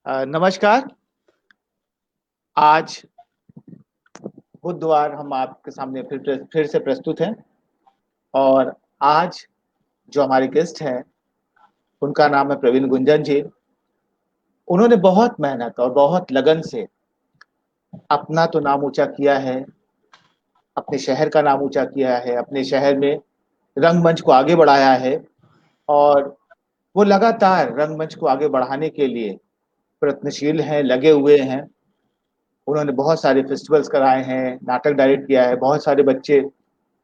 नमस्कार। आज बुधवार हम आपके सामने फिर से प्रस्तुत हैं। और आज जो हमारे गेस्ट हैं उनका नाम है प्रवीण गुंजन जी। उन्होंने बहुत मेहनत और बहुत लगन से अपना तो नाम ऊंचा किया है, अपने शहर का नाम ऊंचा किया है, अपने शहर में रंगमंच को आगे बढ़ाया है। और वो लगातार रंगमंच को आगे बढ़ाने के लिए प्रयत्नशील हैं, लगे हुए हैं। उन्होंने बहुत सारे फेस्टिवल्स कराए हैं, नाटक डायरेक्ट किया है, बहुत सारे बच्चे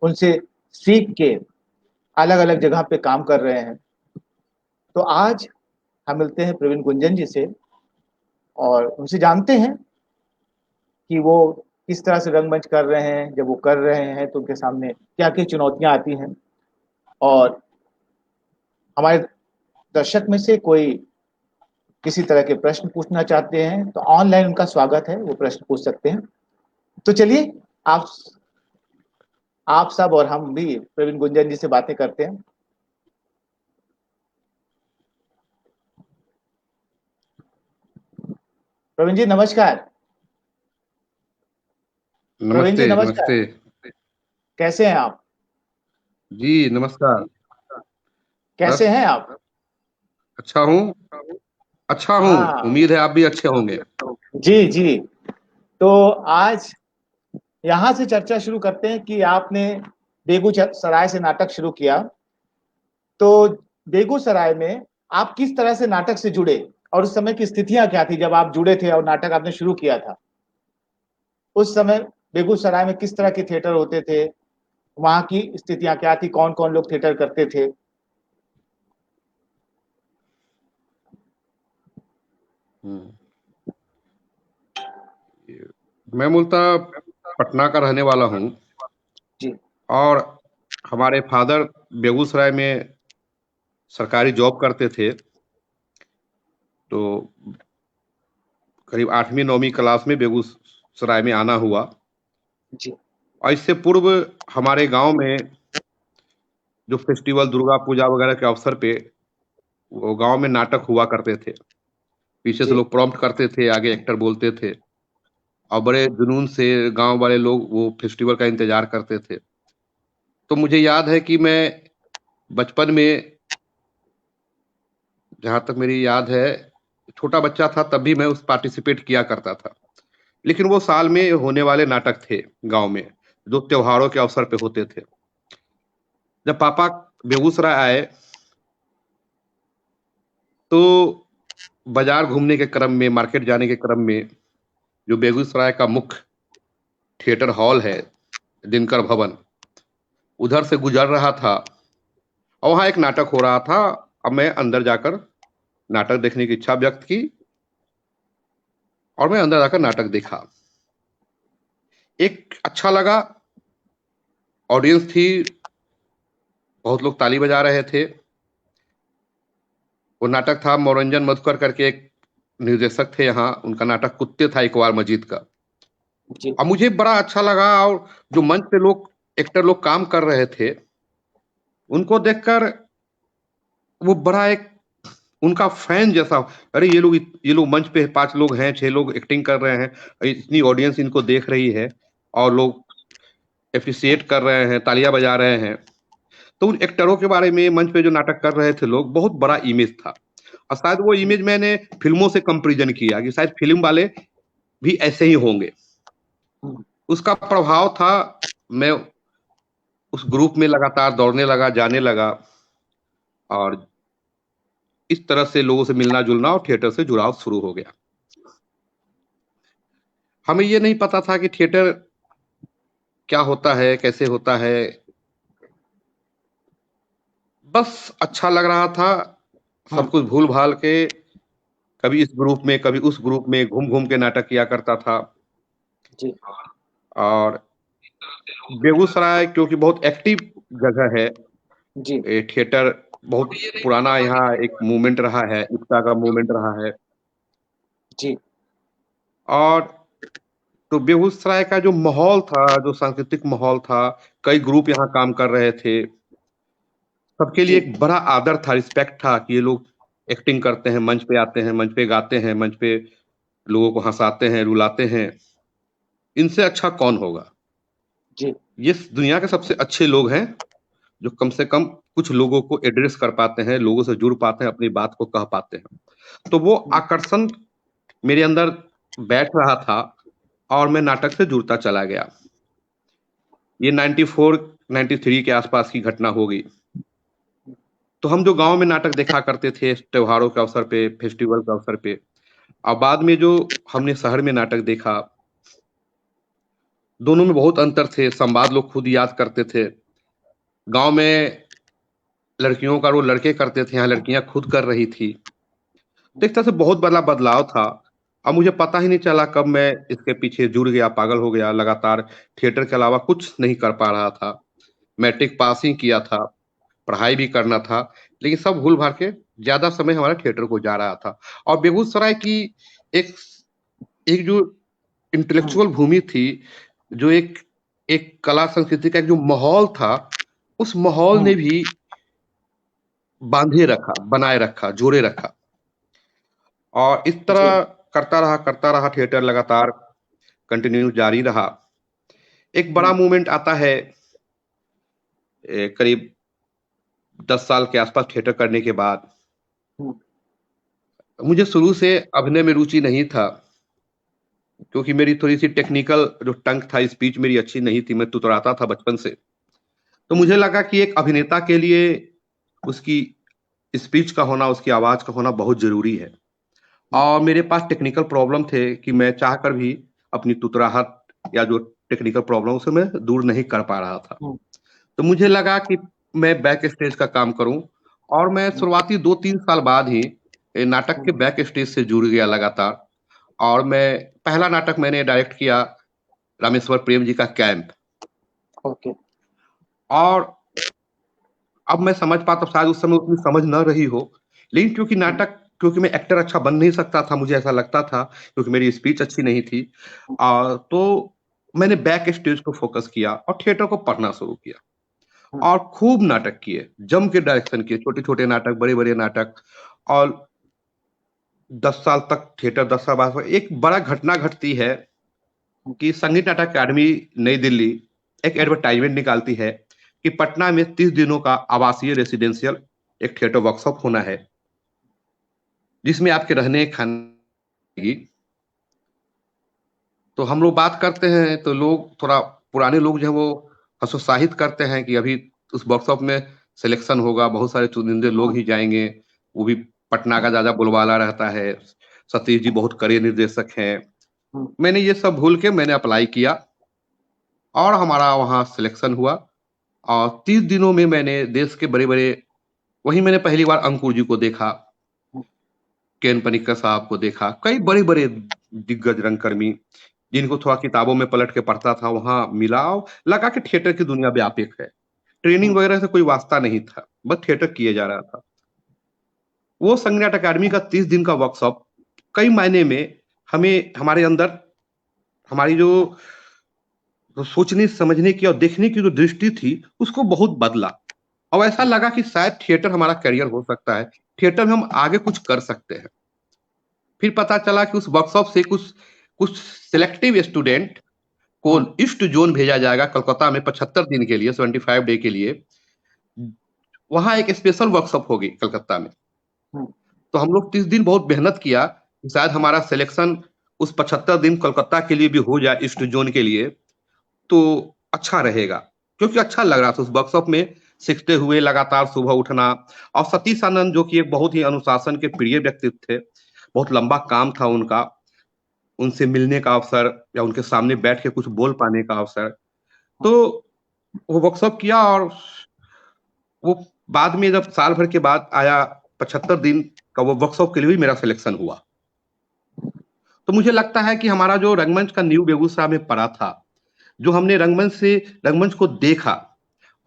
उनसे सीख के अलग अलग जगह पे काम कर रहे हैं। तो आज हम मिलते हैं प्रवीण गुंजन जी से और उनसे जानते हैं कि वो किस तरह से रंगमंच कर रहे हैं। जब वो कर रहे हैं तो उनके सामने क्या क्या चुनौतियां आती हैं। और हमारे दर्शक में से कोई किसी तरह के प्रश्न पूछना चाहते हैं तो ऑनलाइन उनका स्वागत है, वो प्रश्न पूछ सकते हैं। तो चलिए, आप आप सब और हम भी प्रवीण गुंजन जी से बातें करते हैं। प्रवीण जी नमस्कार। प्रवीण जी नमस्ते नमस्कार। नमस्ते। कैसे हैं आप? जी नमस्कार। कैसे बस हैं आप? अच्छा हूँ। अच्छा हूँ। हाँ। उम्मीद है आप भी अच्छे होंगे। जी जी। तो आज यहाँ से चर्चा शुरू करते हैं कि आपने बेगूसराय से नाटक शुरू किया। तो बेगूसराय में आप किस तरह से नाटक से जुड़े और उस समय की स्थितियां क्या थी जब आप जुड़े थे और नाटक आपने शुरू किया था? उस समय बेगूसराय में किस तरह के थिएटर होते थे? वहाँ की स्थितियां क्या थी? कौन कौन लोग थिएटर करते थे? हम्म। मैं मूलतः पटना का रहने वाला हूँ। जी और हमारे फादर बेगूसराय में सरकारी जॉब करते थे। तो करीब 8वीं 9वीं क्लास में बेगूसराय में आना हुआ। जी और इससे पूर्व हमारे गांव में जो फेस्टिवल दुर्गा पूजा वगैरह के अवसर पे वो गांव में नाटक हुआ करते थे। पीछे से जी लोग प्रॉम्प्ट करते थे, आगे एक्टर बोलते थे और बड़े जुनून से गांव वाले लोग वो फेस्टिवल का इंतजार करते थे। तो मुझे याद है कि मैं बचपन में, जहां तक मेरी याद है, छोटा बच्चा था तब भी मैं उस पार्टिसिपेट किया करता था। लेकिन वो साल में होने वाले नाटक थे गांव में, जो त्योहारों के अवसर पे होते थे। जब पापा बेगूसराय आए तो बाजार घूमने के क्रम में, मार्केट जाने के क्रम में, जो बेगूसराय का मुख्य थिएटर हॉल है, दिनकर भवन, उधर से गुजर रहा था और वहां एक नाटक हो रहा था। अब मैं अंदर जाकर नाटक देखने की इच्छा व्यक्त की और मैं अंदर जाकर नाटक देखा। एक अच्छा लगा। ऑडियंस थी, बहुत लोग ताली बजा रहे थे। वो नाटक था, मनोरंजन मधुकर करके एक निर्देशक थे यहाँ, उनका नाटक कुत्ते था इकबाल मजीद का। जी और मुझे बड़ा अच्छा लगा। और जो मंच पे लोग, एक्टर लोग काम कर रहे थे, उनको देखकर वो बड़ा एक उनका फैन जैसा। अरे ये लोग मंच पे 5 लोग हैं, 6 लोग एक्टिंग कर रहे हैं, इतनी ऑडियंस इनको देख रही है और लोग एप्रिसिएट कर रहे हैं, तालियां बजा रहे हैं। तो उन एक्टरों के बारे में मंच पे जो नाटक कर रहे थे लोग, बहुत बड़ा इमेज था। और शायद वो इमेज मैंने फिल्मों से कंपेरिजन किया कि शायद फिल्म वाले भी ऐसे ही होंगे। उसका प्रभाव था। मैं उस ग्रुप में लगातार दौड़ने लगा, जाने लगा और इस तरह से लोगों से मिलना जुलना और थिएटर से जुड़ाव शुरू हो गया। हमें ये नहीं पता था कि थिएटर क्या होता है, कैसे होता है। बस अच्छा लग रहा था। सब कुछ भूल भाल के कभी इस ग्रुप में, कभी उस ग्रुप में घूम घूम के नाटक किया करता था। जी और बेगूसराय क्योंकि बहुत एक्टिव जगह है, जी ये थिएटर बहुत पुराना यहाँ एक मूवमेंट रहा है, एकता का मूवमेंट रहा है। जी और तो बेगूसराय का जो माहौल था, जो सांस्कृतिक माहौल था, कई ग्रुप यहाँ काम कर रहे थे, सबके लिए जी एक बड़ा आदर था, रिस्पेक्ट था कि ये लोग एक्टिंग करते हैं, मंच पे आते हैं, मंच पे गाते हैं, मंच पे लोगों को हंसाते हैं, रुलाते हैं। इनसे अच्छा कौन होगा? जी। ये दुनिया के सबसे अच्छे लोग हैं जो कम से कम कुछ लोगों को एड्रेस कर पाते हैं, लोगों से जुड़ पाते हैं, अपनी बात को कह पाते हैं। तो वो आकर्षण मेरे अंदर बैठ रहा था और मैं नाटक से जुड़ता चला गया। ये 94 93 के आसपास की घटना होगी। तो हम जो गांव में नाटक देखा करते थे त्योहारों के अवसर पे, फेस्टिवल के अवसर पे, और बाद में जो हमने शहर में नाटक देखा, दोनों में बहुत अंतर थे। संवाद लोग खुद याद करते थे। गांव में लड़कियों का रोल लड़के करते थे, यहाँ लड़कियां खुद कर रही थी। तो एक तरह से बहुत बड़ा बदलाव था। अब मुझे पता ही नहीं चला कब मैं इसके पीछे जुड़ गया, पागल हो गया। लगातार थिएटर के अलावा कुछ नहीं कर पा रहा था। मैट्रिक पास ही किया था, पढ़ाई भी करना था, लेकिन सब भूल भाल के ज्यादा समय हमारा थिएटर को जा रहा था। और बेगूसराय की एक एक जो इंटेलेक्चुअल भूमि थी, जो एक एक कला संस्कृति का एक जो माहौल था, उस माहौल ने भी बांधे रखा, बनाए रखा, जोड़े रखा। और इस जी। तरह करता रहा थिएटर लगातार कंटिन्यू जारी रहा। एक बड़ा मूवमेंट आता है करीब 10 साल के आसपास थिएटर करने के बाद। मुझे शुरू से अभिनय में रुचि नहीं था, क्योंकि मेरी थोड़ी सी टेक्निकल जो टंग था, स्पीच मेरी अच्छी नहीं थी, मैं तुतराता था बचपन से। तो मुझे लगा कि एक अभिनेता के लिए उसकी स्पीच का होना, उसकी आवाज का होना बहुत जरूरी है। और मेरे पास टेक्निकल प्रॉब्लम थे कि मैं चाहकर भी अपनी तुतराहट या जो टेक्निकल प्रॉब्लम से मैं दूर नहीं कर पा रहा था। तो मुझे लगा कि मैं बैक स्टेज का काम करूं। और मैं शुरुआती 2-3 साल बाद ही नाटक के बैक स्टेज से जुड़ गया लगातार। और मैं पहला नाटक मैंने डायरेक्ट किया रामेश्वर प्रेम जी का कैंप। ओके। और अब मैं समझ पाता, शायद उस समय उतनी समझ न रही हो, लेकिन क्योंकि मैं एक्टर अच्छा बन नहीं सकता था, मुझे ऐसा लगता था, क्योंकि मेरी स्पीच अच्छी नहीं थी। तो मैंने बैक स्टेज को फोकस किया और थिएटर को पढ़ना शुरू किया। और खूब नाटक किए, जम के डायरेक्शन किए, छोटे छोटे नाटक, बड़े बड़े नाटक। और 10 साल तक थिएटर, 10 साल बाद एक बड़ा घटना घटती है कि संगीत नाटक अकादमी नई दिल्ली एक एडवर्टाइजमेंट निकालती है कि पटना में 30 दिनों का आवासीय रेसिडेंशियल एक थिएटर वर्कशॉप होना है, जिसमें आपके रहने खाने की। तो हम लोग बात करते हैं, तो लोग थोड़ा पुराने लोग जो है वो हतोत्साहित करते हैं कि अभी उस वर्कशॉप में सिलेक्शन होगा, बहुत सारे चुनिंदे लोग ही जाएंगे, वो भी पटना का ज्यादा बोलबाला रहता है, सतीश जी बहुत कड़े निर्देशक हैं। मैंने ये सब भूल के मैंने अप्लाई किया और हमारा वहाँ सिलेक्शन हुआ। और 30 दिनों में मैंने देश के बड़े बड़े, वहीं मैंने पहली बार अंकुर जी को देखा, केन पनिक्कर साहब को देखा, कई बड़े बड़े दिग्गज रंगकर्मी जिनको थोड़ा किताबों में पलट के पढ़ता था, वहां मिला और लगा कि थिएटर की दुनिया व्यापक है। ट्रेनिंग वगैरह से कोई वास्ता नहीं था, बस थिएटर किए जा रहा था। वो संगीत अकादमी का 30 दिन का वर्कशॉप कई मायने में हमें, हमारे अंदर हमारी जो सोचने समझने की और देखने की जो दृष्टि थी उसको बहुत बदला। और ऐसा लगा कि शायद थिएटर हमारा करियर हो सकता है, थिएटर में हम आगे कुछ कर सकते हैं। फिर पता चला कि उस वर्कशॉप से कुछ कुछ सिलेक्टिव स्टूडेंट को ईस्ट जोन भेजा जाएगा कलकत्ता में 75 दिन के लिए, 75 डे के लिए। वहां एक स्पेशल वर्कशॉप होगी कलकत्ता में। तो हम लोग 30 दिन बहुत मेहनत किया कि शायद हमारा सिलेक्शन उस 75 दिन कलकत्ता के लिए भी हो जाए, ईस्ट जोन के लिए, तो अच्छा रहेगा। क्योंकि अच्छा लग रहा था उस वर्कशॉप में सीखते हुए, लगातार सुबह उठना। और सतीश आनंद जो कि एक बहुत ही अनुशासन के प्रिय व्यक्तित्व थे, बहुत लंबा काम था उनका, उनसे मिलने का अवसर या उनके सामने बैठ के कुछ बोल पाने का अवसर। तो वो वर्कशॉप किया और वो बाद में जब साल भर के बाद आया 75 दिन का वो वर्कशॉप के लिए भी मेरा सिलेक्शन हुआ। तो मुझे लगता है कि हमारा जो रंगमंच का नींव बेगूसराय में पड़ा था, जो हमने रंगमंच को देखा,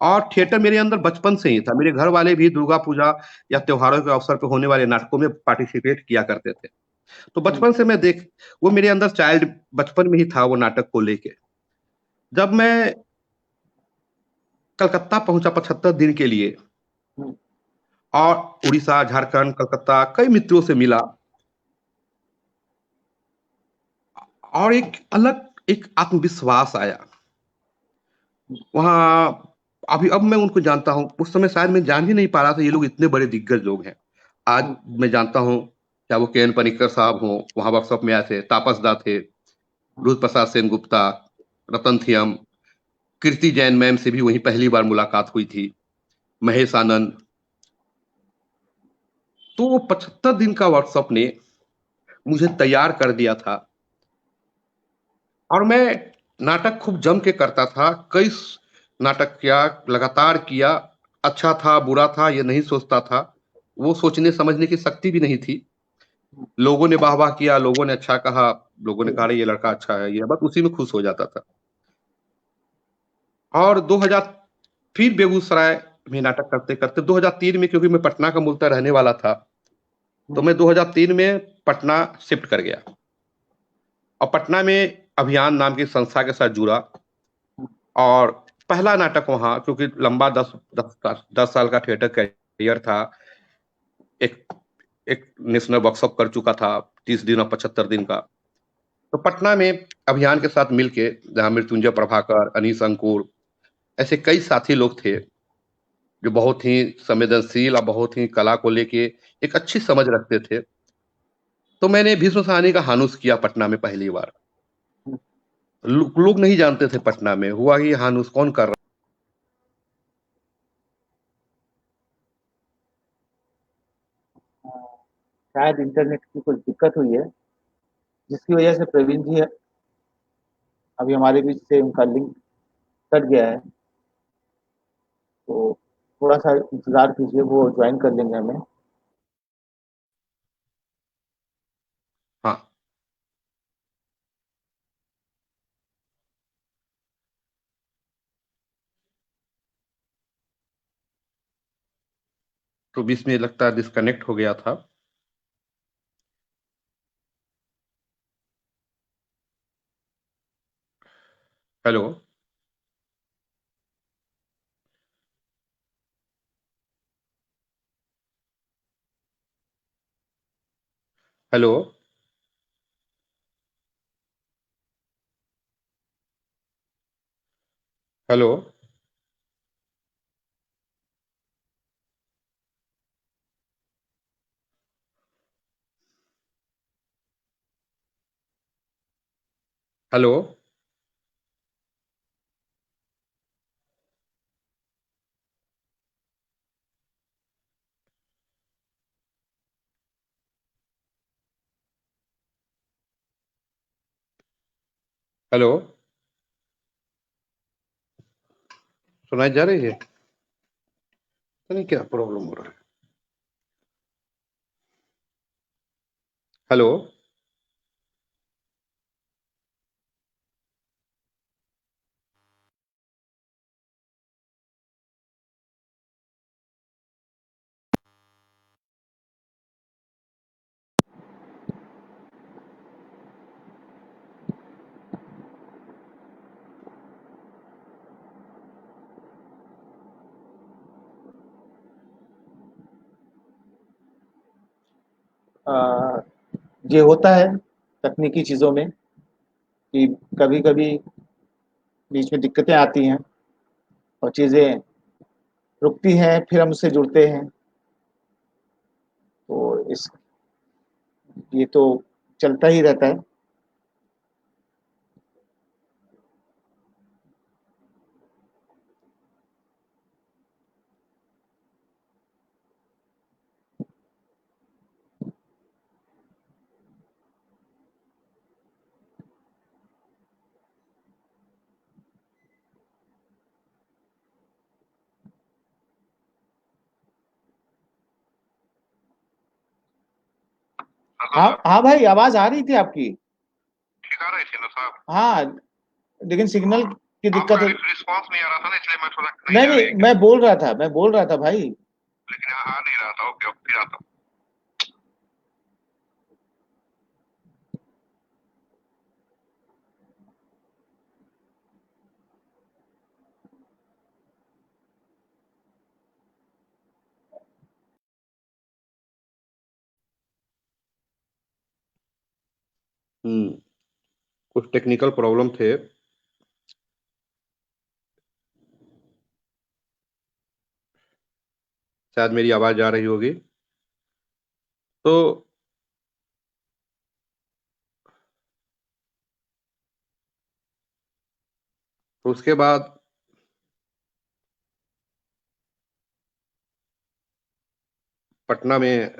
और थिएटर मेरे अंदर बचपन से ही था। मेरे घर वाले भी दुर्गा पूजा या त्योहारों के अवसर पर होने वाले नाटकों में पार्टिसिपेट किया करते थे। तो बचपन से मैं देख, वो मेरे अंदर चाइल्ड बचपन में ही था वो नाटक को लेके। जब मैं कलकत्ता पहुंचा 75 दिन के लिए, और उड़ीसा, झारखंड, कलकत्ता कई मित्रों से मिला और एक अलग एक आत्मविश्वास आया। वहाँ अभी अब मैं उनको जानता हूँ, उस समय शायद मैं जान ही नहीं पा रहा था ये लोग इतने बड़े दिग्गज लोग हैं। आज मैं जानता हूँ, क्या वो के एन पनिक्कर साहब हों, वहाँ वर्कशॉप में आए थे, तापस दा थे, रुद्र प्रसाद सेनगुप्ता, रतन थियम, कीर्ति जैन मैम से भी वहीं पहली बार मुलाकात हुई थी, महेश आनंद। तो वो 75 दिन का वर्कशॉप ने मुझे तैयार कर दिया था और मैं नाटक खूब जम के करता था। कई नाटक किया, लगातार किया। अच्छा था, बुरा था, ये नहीं सोचता था। वो सोचने समझने की शक्ति भी नहीं थी। लोगों ने वाह-वाह किया, लोगों ने अच्छा कहा, लोगों ने कहा अरे ये लड़का अच्छा है, ये बस उसी में खुश हो जाता था। और 2000 फिर बेगूसराय में नाटक करते-करते 2003 में, क्योंकि मैं पटना का मूलतः रहने वाला था, तो मैं 2003 में पटना शिफ्ट कर गया और पटना में अभियान नाम की संस्था के साथ जुड़ा। और पहला नाटक वहाँ, क्योंकि लंबा 10 साल का थिएटर करियर था, एक एक नेशनल वर्कशॉप कर चुका था 30 दिन और 75 दिन का। तो पटना में अभियान के साथ मिलके, जहाँ मृत्युंजय प्रभाकर, अनीश अंकुर, ऐसे कई साथी लोग थे जो बहुत ही संवेदनशील और बहुत ही कला को लेके एक अच्छी समझ रखते थे। तो मैंने भीष्म साहनी का हानुस किया पटना में पहली बार। लोग नहीं जानते थे पटना में, हुआ कि हानुस कौन कर रहा। शायद इंटरनेट की कुछ दिक्कत हुई है, जिसकी वजह से प्रवीण जी अभी हमारे बीच से उनका लिंक कट गया है। तो थोड़ा सा इंतजार कीजिए, वो ज्वाइन कर लेंगे हमें। हाँ, तो बीच में लगता है डिस्कनेक्ट हो गया था। Hello. Hello. Hello. Hello. Hello. सुनाई जा रही है? पता नहीं क्या प्रॉब्लम हो रहा है। हेलो। अ, ये होता है तकनीकी चीज़ों में कि कभी-कभी बीच में दिक्कतें आती हैं और चीज़ें रुकती हैं, फिर हम उससे जुड़ते हैं। तो इस ये तो चलता ही रहता है। हेलो हाँ सर। हाँ भाई, आवाज़ आ रही थी आपकी। ठीक आ रही थी ना सर? हाँ, लेकिन सिग्नल की दिक्कत आपका है। रिस्पॉन्स नहीं आ रहा था ना, इसलिए मैं थोड़ा नहीं नहीं जा रही है नहीं, क्या, मैं बोल रहा था भाई। लेकिन आ नहीं रहा था। ओके, ओके, फिर आता हूँ। कुछ टेक्निकल प्रॉब्लम थे। शायद मेरी आवाज आ रही होगी। तो उसके बाद पटना में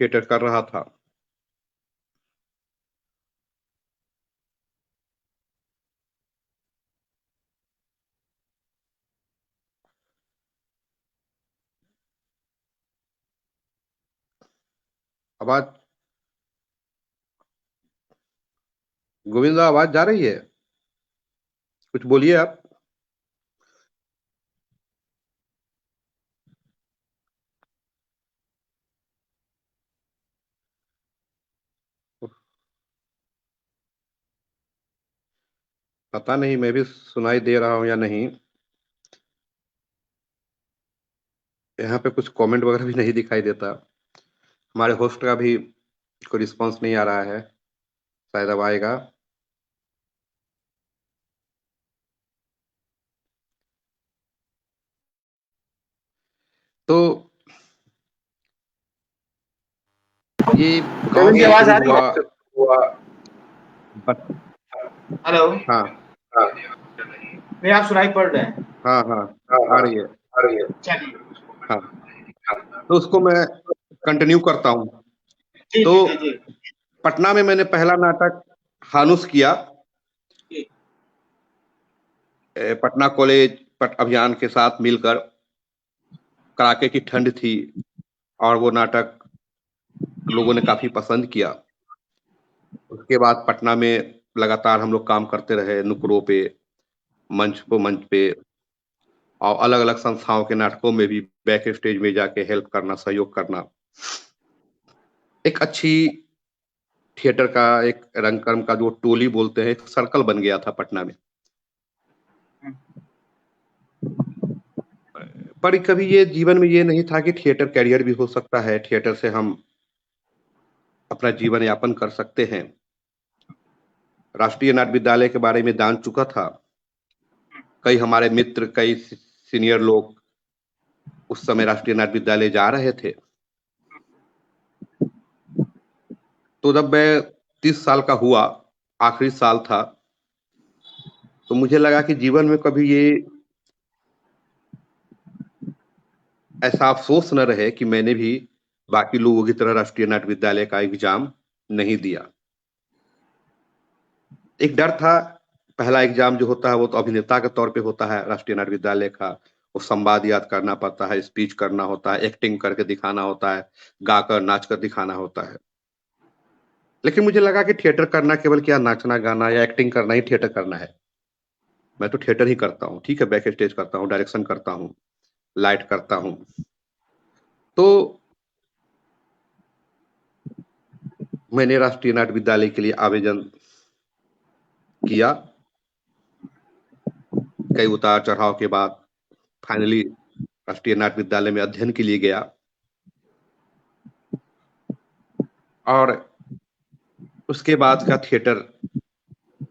थिएटर कर रहा था। आवाज गोविंदा, आवाज जा रही है? कुछ बोलिए आप। पता नहीं, मैं भी सुनाई दे रहा हूं या नहीं। यहाँ पे कुछ कमेंट वगैरह भी नहीं दिखाई देता। हमारे होस्ट का भी कोई रिस्पांस नहीं आ रहा है। शायद अब आएगा। तो ये गांव प्रवीण की से आवाज शुरू आ रही हुआ। है? But hello. हाँ, नहीं, आप सुनाई पड़ रहे हैं। हाँ, हाँ, हाँ आ हाँ, रही है। आ रही है। चलिए। हाँ, तो उसको मैं कंटिन्यू करता हूँ। जी तो जी जी जी पटना में मैंने पहला नाटक हानुस किया। जी। पटना कॉलेज पट अभियान के साथ मिलकर। कड़ाके की ठंड थी और वो नाटक लोगों ने काफी पसंद किया। उसके बाद पटना में लगातार हम लोग काम करते रहे, नुक्कड़ों पे, मंच पे, और अलग अलग संस्थाओं के नाटकों में भी बैक स्टेज में जाके हेल्प करना, सहयोग करना। एक अच्छी थिएटर का, एक रंगकर्म का जो टोली बोलते हैं, एक सर्कल बन गया था पटना में। पर कभी ये जीवन में ये नहीं था कि थिएटर कैरियर भी हो सकता है, थिएटर से हम अपना जीवन यापन कर सकते हैं। राष्ट्रीय नाट्य विद्यालय के बारे में जान चुका था। कई हमारे मित्र, कई सीनियर लोग उस समय राष्ट्रीय नाट्य विद्यालय जा रहे थे। तो जब मैं 30 साल का हुआ, आखिरी साल था, तो मुझे लगा कि जीवन में कभी ये ऐसा अफसोस न रहे कि मैंने भी बाकी लोगों की तरह राष्ट्रीय नाट्य विद्यालय का एग्जाम नहीं दिया। एक डर था। पहला एग्जाम जो होता है वो तो अभिनेता के तौर पे होता है राष्ट्रीय नाट्य विद्यालय का। वो संवाद याद करना पड़ता है, स्पीच करना होता है, एक्टिंग करके दिखाना होता है, गाकर नाच कर दिखाना होता है। लेकिन मुझे लगा कि थिएटर करना केवल क्या नाचना गाना या एक्टिंग करना ही थिएटर करना है। मैं तो थिएटर ही करता हूँ, ठीक है, बैक स्टेज करता हूँ, डायरेक्शन करता हूँ, लाइट करता हूँ। तो मैंने राष्ट्रीय नाट्य विद्यालय के लिए आवेदन किया। कई उतार चढ़ाव के बाद फाइनली राष्ट्रीय नाट्य विद्यालय में अध्ययन के लिए गया। और उसके बाद का थिएटर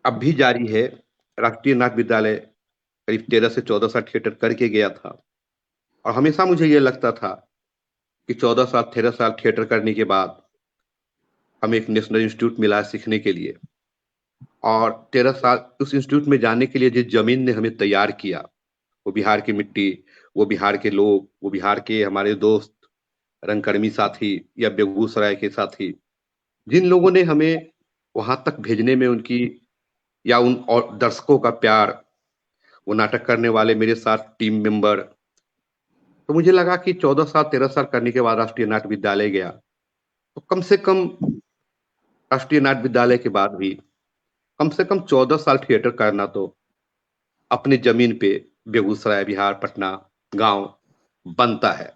अब भी जारी है। राष्ट्रीय नाट्य विद्यालय करीब 13 से 14 साल थिएटर करके गया था। और हमेशा मुझे ये लगता था कि 14 साल 13 साल थिएटर करने के बाद हमें एक नेशनल इंस्टीट्यूट मिला है सीखने के लिए। और 13 साल उस इंस्टीट्यूट में जाने के लिए जिस जमीन ने हमें तैयार किया, वो बिहार की मिट्टी, वो बिहार के लोग, वो बिहार के हमारे दोस्त, रंगकर्मी साथी या बेगूसराय के साथी, जिन लोगों ने हमें वहां तक भेजने में उनकी, या उन और दर्शकों का प्यार, वो नाटक करने वाले मेरे साथ टीम मेंबर। तो मुझे लगा कि 14 साल 13 साल करने के बाद राष्ट्रीय नाट्य विद्यालय गया, तो कम से कम राष्ट्रीय नाट्य विद्यालय के बाद भी कम से कम 14 साल थिएटर करना तो अपनी जमीन पे, बेगूसराय, बिहार, पटना गांव बनता है।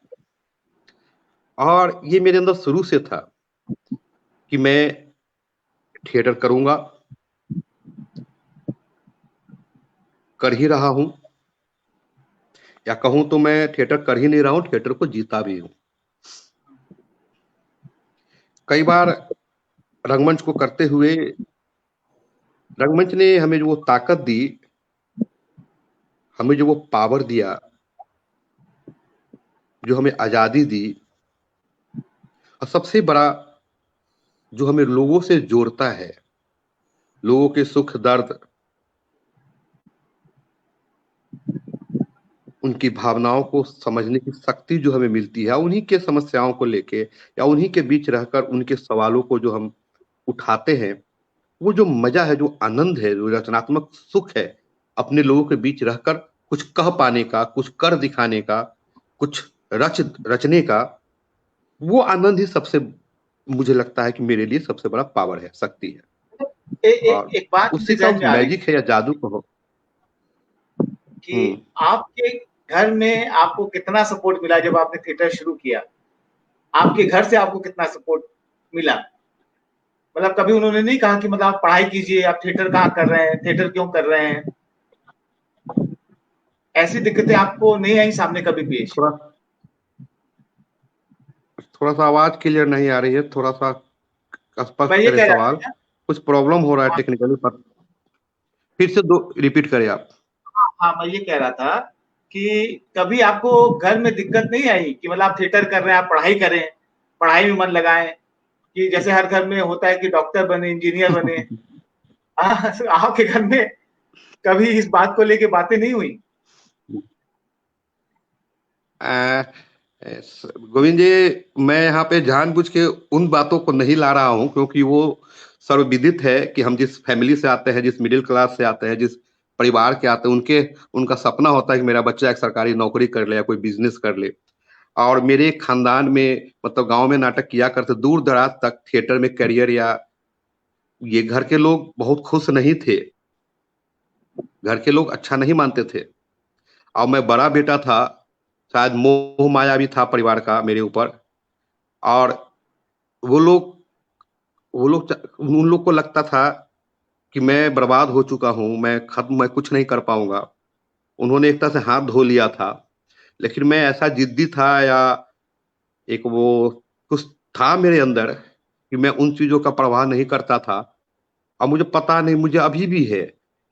और ये मेरे अंदर शुरू से था कि मैं थिएटर करूंगा, कर ही रहा हूं, या कहूं तो मैं थिएटर कर ही नहीं रहा हूं, थिएटर को जीता भी हूं। कई बार रंगमंच को करते हुए रंगमंच ने हमें जो वो ताकत दी, हमें जो वो पावर दिया, जो हमें आजादी दी, और सबसे बड़ा जो हमें लोगों से जोड़ता है, लोगों के सुख दर्द, उनकी भावनाओं को समझने की शक्ति जो हमें मिलती है, उन्हीं के समस्याओं को लेके या उन्हीं के बीच रहकर उनके सवालों को जो हम उठाते हैं, वो जो मजा है, जो आनंद है, जो रचनात्मक सुख है, अपने लोगों के बीच रहकर कुछ कह पाने का, कुछ कर दिखाने का, कुछ रचने का, वो आनंद ही सबसे, मुझे लगता है कि मेरे लिए सबसे बड़ा पावर है, शक्ति है। और एक बात मुझे उसी का ध्यान उस में आ रही मैजिक है या जादू कहो। कि आपके घर में आपको कितना सपोर्ट मिला जब आपने थिएटर शुरू किया? आपके घर से आपको कितना सपोर्ट मिला? मतलब कभी उन्होंने नहीं कहा कि मतलब आप पढ़ाई कीजिए, आप थिएटर कहाँ कर रहे हैं, थिएटर क्यों कर रहे हैं? ऐसी दिक्कतें आपको नहीं आई सामने कभी पेश? थोड़ा थोड़ा सा आवाज क्लियर नहीं आ रही है, थोड़ा सा मैं स्पष्ट ये करें कह रहा सवाल। था कुछ प्रॉब्लम हो रहा है हाँ, टेक्निकली, पर फिर से दो रिपीट करें आप। हाँ, मैं ये कह रहा था कि कभी आपको घर में दिक्कत नहीं आई कि मतलब आप थिएटर कर रहे हैं, आप पढ़ाई करें, पढ़ाई में मन लगाएं, कि जैसे हर घर में होता है कि डॉक्टर बने, इंजीनियर बने। आपके घर में कभी इस बात को लेके बातें नहीं हुई? गोविंद जी, मैं यहाँ पे जानबूझ के उन बातों को नहीं ला रहा हूँ, क्योंकि वो सर्वविदित है कि हम जिस फैमिली से आते हैं, जिस मिडिल क्लास से आते हैं, जिस परिवार के आते हैं, उनका सपना होता है कि मेरा बच्चा एक सरकारी नौकरी कर ले या कोई बिजनेस कर ले। और मेरे खानदान में, मतलब गांव में नाटक किया करते, दूर दराज तक थिएटर में करियर, या ये घर के लोग बहुत खुश नहीं थे, घर के लोग अच्छा नहीं मानते थे। और मैं बड़ा बेटा था, शायद मोह माया भी था परिवार का मेरे ऊपर। और वो लोग उन लोग को लगता था कि मैं बर्बाद हो चुका हूँ, मैं कुछ नहीं कर पाऊंगा। उन्होंने एक तरह से हाथ धो लिया था। लेकिन मैं ऐसा जिद्दी था, या एक वो कुछ था मेरे अंदर, कि मैं उन चीजों का परवाह नहीं करता था। और मुझे पता नहीं, मुझे अभी भी है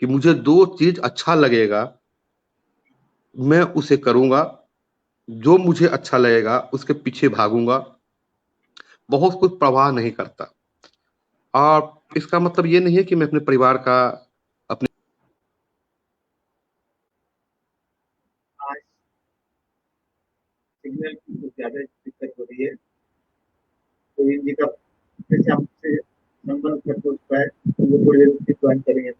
कि मुझे दो चीज अच्छा लगेगा, मैं उसे करूंगा। जो मुझे अच्छा लगेगा उसके पीछे भागूंगा, बहुत कुछ परवाह नहीं करता। और इसका मतलब ये नहीं है कि मैं अपने परिवार का, अपने आज सिग्नल की कुछ ज्यादा दिक्कत हो रही है, तो इनका फिर से हमसे संपर्क करते उस पर वो थोड़ी देर उसकी ज्वाइन करेंगे।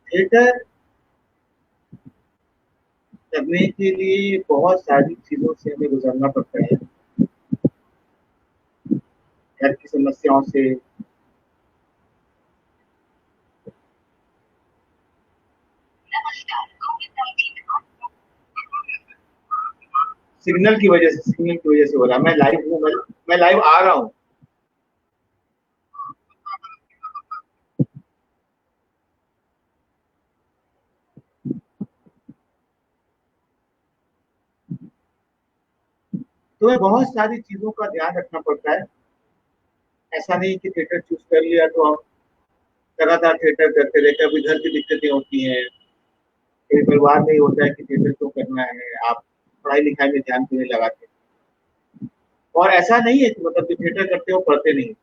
थिएटर करने के लिए बहुत सारी चीजों से हमें गुजरना पड़ता है, घर की समस्याओं से। सिग्नल की वजह से हो रहा है। मैं लाइव हूँ, मैं लाइव आ रहा हूँ। तो मैं बहुत सारी चीजों का ध्यान रखना पड़ता है। ऐसा नहीं कि थिएटर चूज कर लिया तो हम लगातार थिएटर करते रहे। कभी घर की दिक्कतें होती हैं, कभी परिवार में ही होता है कि थिएटर क्यों करना है, आप पढ़ाई लिखाई में ध्यान क्यों नहीं लगाते। और ऐसा नहीं है कि मतलब जो थिएटर करते हो पढ़ते नहीं।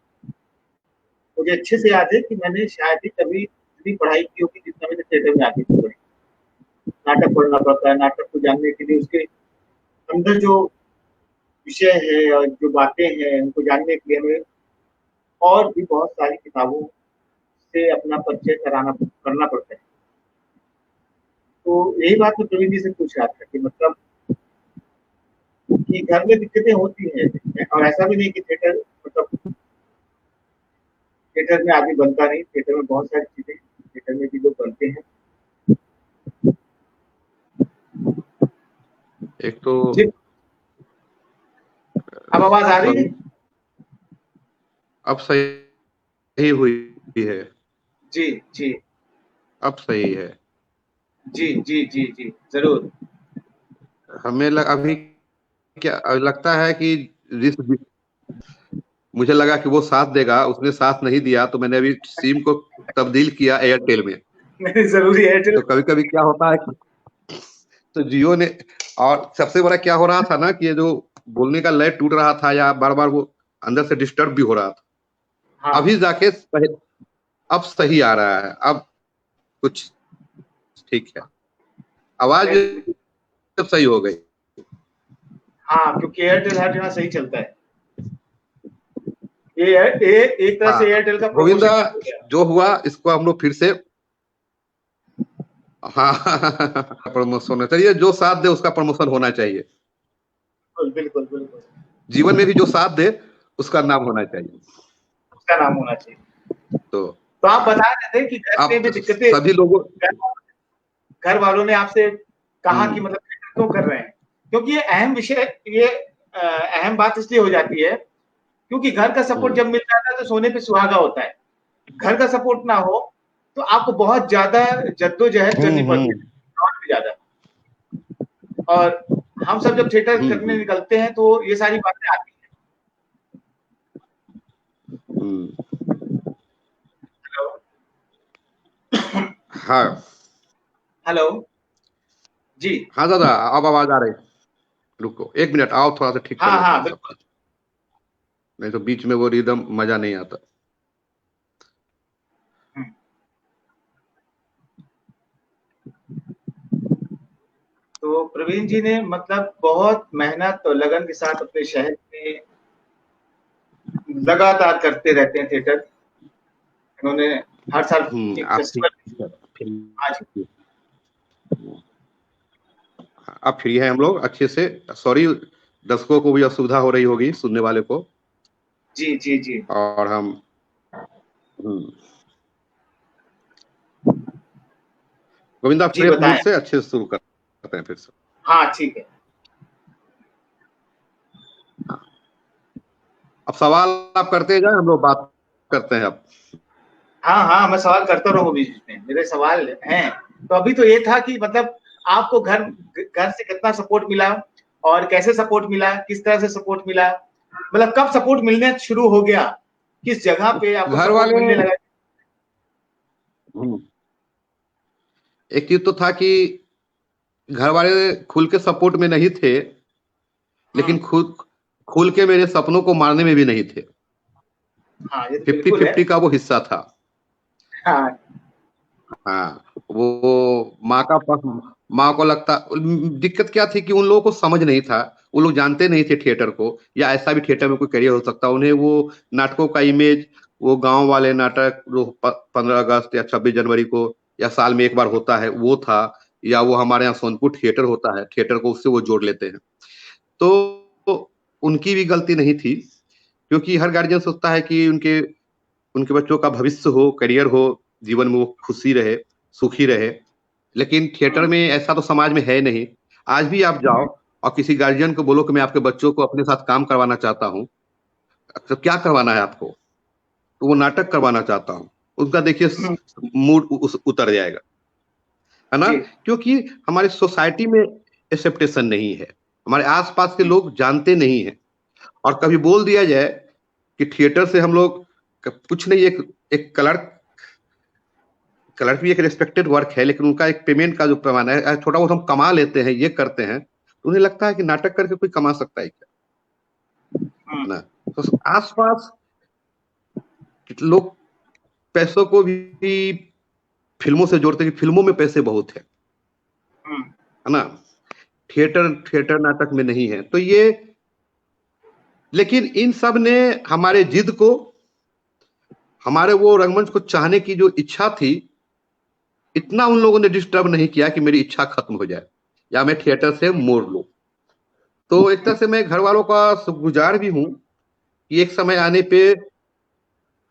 मुझे अच्छे से याद है कि मैंने शायद ही कभी इतनी पढ़ाई की होगी जितना मैंने थिएटर में आके की। नाटक पढ़ना पड़ता है, नाटक को जानने के लिए उसके अंदर जो विषय है और जो बातें हैं उनको जानने के लिए हमें और भी बहुत सारी किताबों से अपना परिचय करना पड़ता है। तो यही बात मैं प्रवीण जी से पूछ रहा था कि मतलब कि घर में दिक्कतें होती हैं, और ऐसा भी नहीं कि थिएटर मतलब थिएटर में आदमी बनता नहीं। थिएटर में बहुत सारी चीजें, थिएटर में भी लोग बनते हैं। एक तो जी, अब आवाज आ रही है? अब सही हुई है। जी, जी। अब सही है। जी, जी, जी, जी, ज़रूर। अभी क्या लगता है कि मुझे लगा कि वो साथ देगा, उसने साथ नहीं दिया, तो मैंने अभी सिम को तब्दील किया एयरटेल में। नहीं, ज़रूरी एयरटेल। तो कभी-कभी क्या होता है कि तो जियो ने, और सबसे बड़ा क्या हो रहा था ना कि ये जो बोलने का लय टूट रहा था या बार-बार वो अंदर से डिस्टर्ब भी हो रहा था। हाँ, अभी जाके अब सही आ रहा है, अब कुछ ठीक है। आवाज नहीं, सब सही हो गई। हाँ, क्योंकि एयरटेल हर जगह सही चलता है। ये एक तरह से हाँ, एयरटेल का गोविंदा, प्रमोशन हो गया। जो हुआ इसको हम लोग फिर से, हाँ प्रमोशन होना चाहिए, जो साथ दे उसका प्रमोशन होना चाहिए। बिल्कुल, बिल्कुल, बिल्कुल। जीवन में भी जो साथ दे उसका नाम होना चाहिए। उसका नाम होना चाहिए। तो तो आप बता रहे थे कि घर में आप भी दिक्कतें, सभी लोगों, घर वालों ने आपसे कहा कि हम्म मतलब क्यों कर रहे हैं? क्योंकि ये अहम विषय, ये अहम बात इसलिए हो जाती है क्योंकि घर का सपोर्ट हम्म जब मिल जाता है तो सोने पे सुहागा होता है। घर का सपोर्ट ना हो तो आपको बहुत ज्यादा जद्दोजहद करनी पड़ती है, हम्म और भी ज्यादा। और हम सब जब थिएटर करने हम्म निकलते हैं तो ये सारी बातें आती हम्म हैं। हाँ हेलो। जी। हाँ दादा, अब आवाज आ रही। रुको 1 मिनट, आओ थोड़ा सा ठीक कर हाँ, लेते हाँ, हैं सब बिल्कुल। कुछ, नहीं तो बीच में वो रिदम मजा नहीं आता। हुँ। तो प्रवीण जी ने मतलब बहुत मेहनत और लगन के साथ अपने शहर में लगातार करते रहते हैं थिएटर। उन्होंने हर साल एक आप ठीक, फेस्टिवल आज। अब फ्री है हम लोग अच्छे से। सॉरी, दर्शकों को भी असुविधा हो रही होगी, सुनने वाले को। जी, जी, जी। और हम हम्म, गोविंदा जी, फ्रेश मूड बताएँ। से अच्छे से शुरू करते हैं फिर से। हाँ, ठीक है। हाँ। अब सवाल आप करते जाए, हम लोग बात करते हैं अब। हाँ, हाँ, मैं सवाल करता रहूँगा बीच में, मेरे सवाल हैं। तो अभी तो ये था कि मतलब आपको घर से कितना सपोर्ट मिला और कैसे सपोर्ट मिला, किस तरह से सपोर्ट मिला? मतलब कब सपोर्ट मिलना शुरू हो गया? किस जगह पे आपको घर सपोर्ट वाले, मिलने लगा? हम्म, एक चीज तो था कि घर वाले खुल के सपोर्ट में नहीं थे, हुँ। लेकिन खुद खुल के मेरे सपनों को मारने में भी नहीं थे। हाँ, ये तो फिफ्टी बिल्कुल है। फिफ्टी का वो हिस्सा था। हाँ। हाँ, वो माँ को लगता, दिक्कत क्या थी कि उन लोगों को समझ नहीं था। वो लोग जानते नहीं थे थिएटर को, या ऐसा भी थिएटर में कोई करियर हो सकता। उन्हें वो नाटकों का इमेज, वो गांव वाले नाटक जो 15 अगस्त या 26 जनवरी को या साल में एक बार होता है वो था, या वो हमारे यहाँ सोनपुर थिएटर होता है, थिएटर को उससे वो जोड़ लेते हैं। तो उनकी भी गलती नहीं थी, क्योंकि हर गार्जियन सोचता है कि उनके उनके बच्चों का भविष्य हो, करियर हो, जीवन में वो खुशी रहे, सुखी रहे। लेकिन थिएटर हुँ, में ऐसा तो समाज में है नहीं। आज भी आप जाओ और किसी गार्जियन को बोलो कि मैं आपके बच्चों को अपने साथ काम करवाना चाहता हूँ, तो क्या करवाना है आपको? तो वो नाटक करवाना चाहता हूँ, उनका देखिए हुँ। मूड उतर जाएगा, है ना? जी। क्योंकि हमारी सोसाइटी में एक्सेप्टेशन नहीं है, हमारे आसपास के लोग जानते नहीं हैं। और कभी बोल दिया जाए कि थिएटर से हम लोग कुछ नहीं, एक एक क्लर्क भी एक रिस्पेक्टेड वर्क है, लेकिन उनका एक पेमेंट का जो पैमाना है, थोड़ा बहुत हम कमा लेते हैं, ये करते हैं, तो उन्हें लगता है कि नाटक करके कोई कमा सकता है क्या, हुँ, है ना? तो आसपास लोग पैसों को भी फिल्मों से जोड़ते हैं कि फिल्मों में पैसे बहुत हुँ। है ना? थिएटर थिएटर नाटक में नहीं है, तो ये, लेकिन इन सब ने हमारे जिद को, हमारे वो रंगमंच को चाहने की जो इच्छा थी, इतना उन लोगों ने डिस्टर्ब नहीं किया कि मेरी इच्छा खत्म हो जाए या मैं थिएटर से मोड़ लूं। तो एक तरह से मैं घर वालों का शुक्रगुजार भी हूं कि एक समय आने पे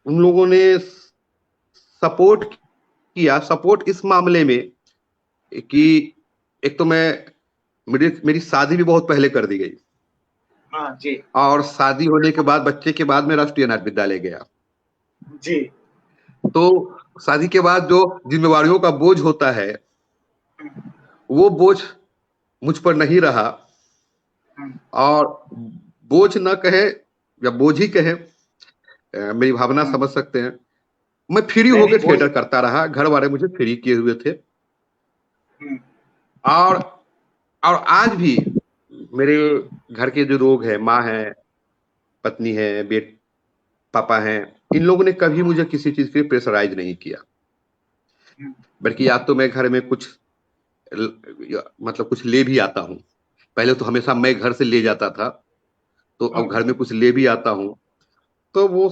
उन लोगों ने सपोर्ट किया। सपोर्ट इस मामले में कि एक तो मैं, मेरी शादी भी बहुत पहले कर दी गई, हाँ, जी। और शादी होने के बाद, बच्चे के बाद मैं राष्ट्रीय नाट्य विद्यालय गया। जी। तो शादी के बाद जो जिम्मेवारियों का बोझ होता है, वो बोझ मुझ पर नहीं रहा। और बोझ न कहे या बोझ ही कहे, मेरी भावना समझ सकते हैं। मैं फ्री नहीं होकर नहीं बोझ। थिएटर करता रहा, घर वाले मुझे फ्री किए हुए थे। और आज भी मेरे घर के जो लोग हैं, माँ है, पत्नी है, पापा हैं, इन लोगों ने कभी मुझे किसी चीज के लिए प्रेशराइज नहीं किया। बल्कि या तो मैं घर में कुछ मतलब कुछ ले भी आता हूँ। पहले तो हमेशा मैं घर से ले जाता था, तो अब घर में कुछ ले भी आता हूँ, तो वो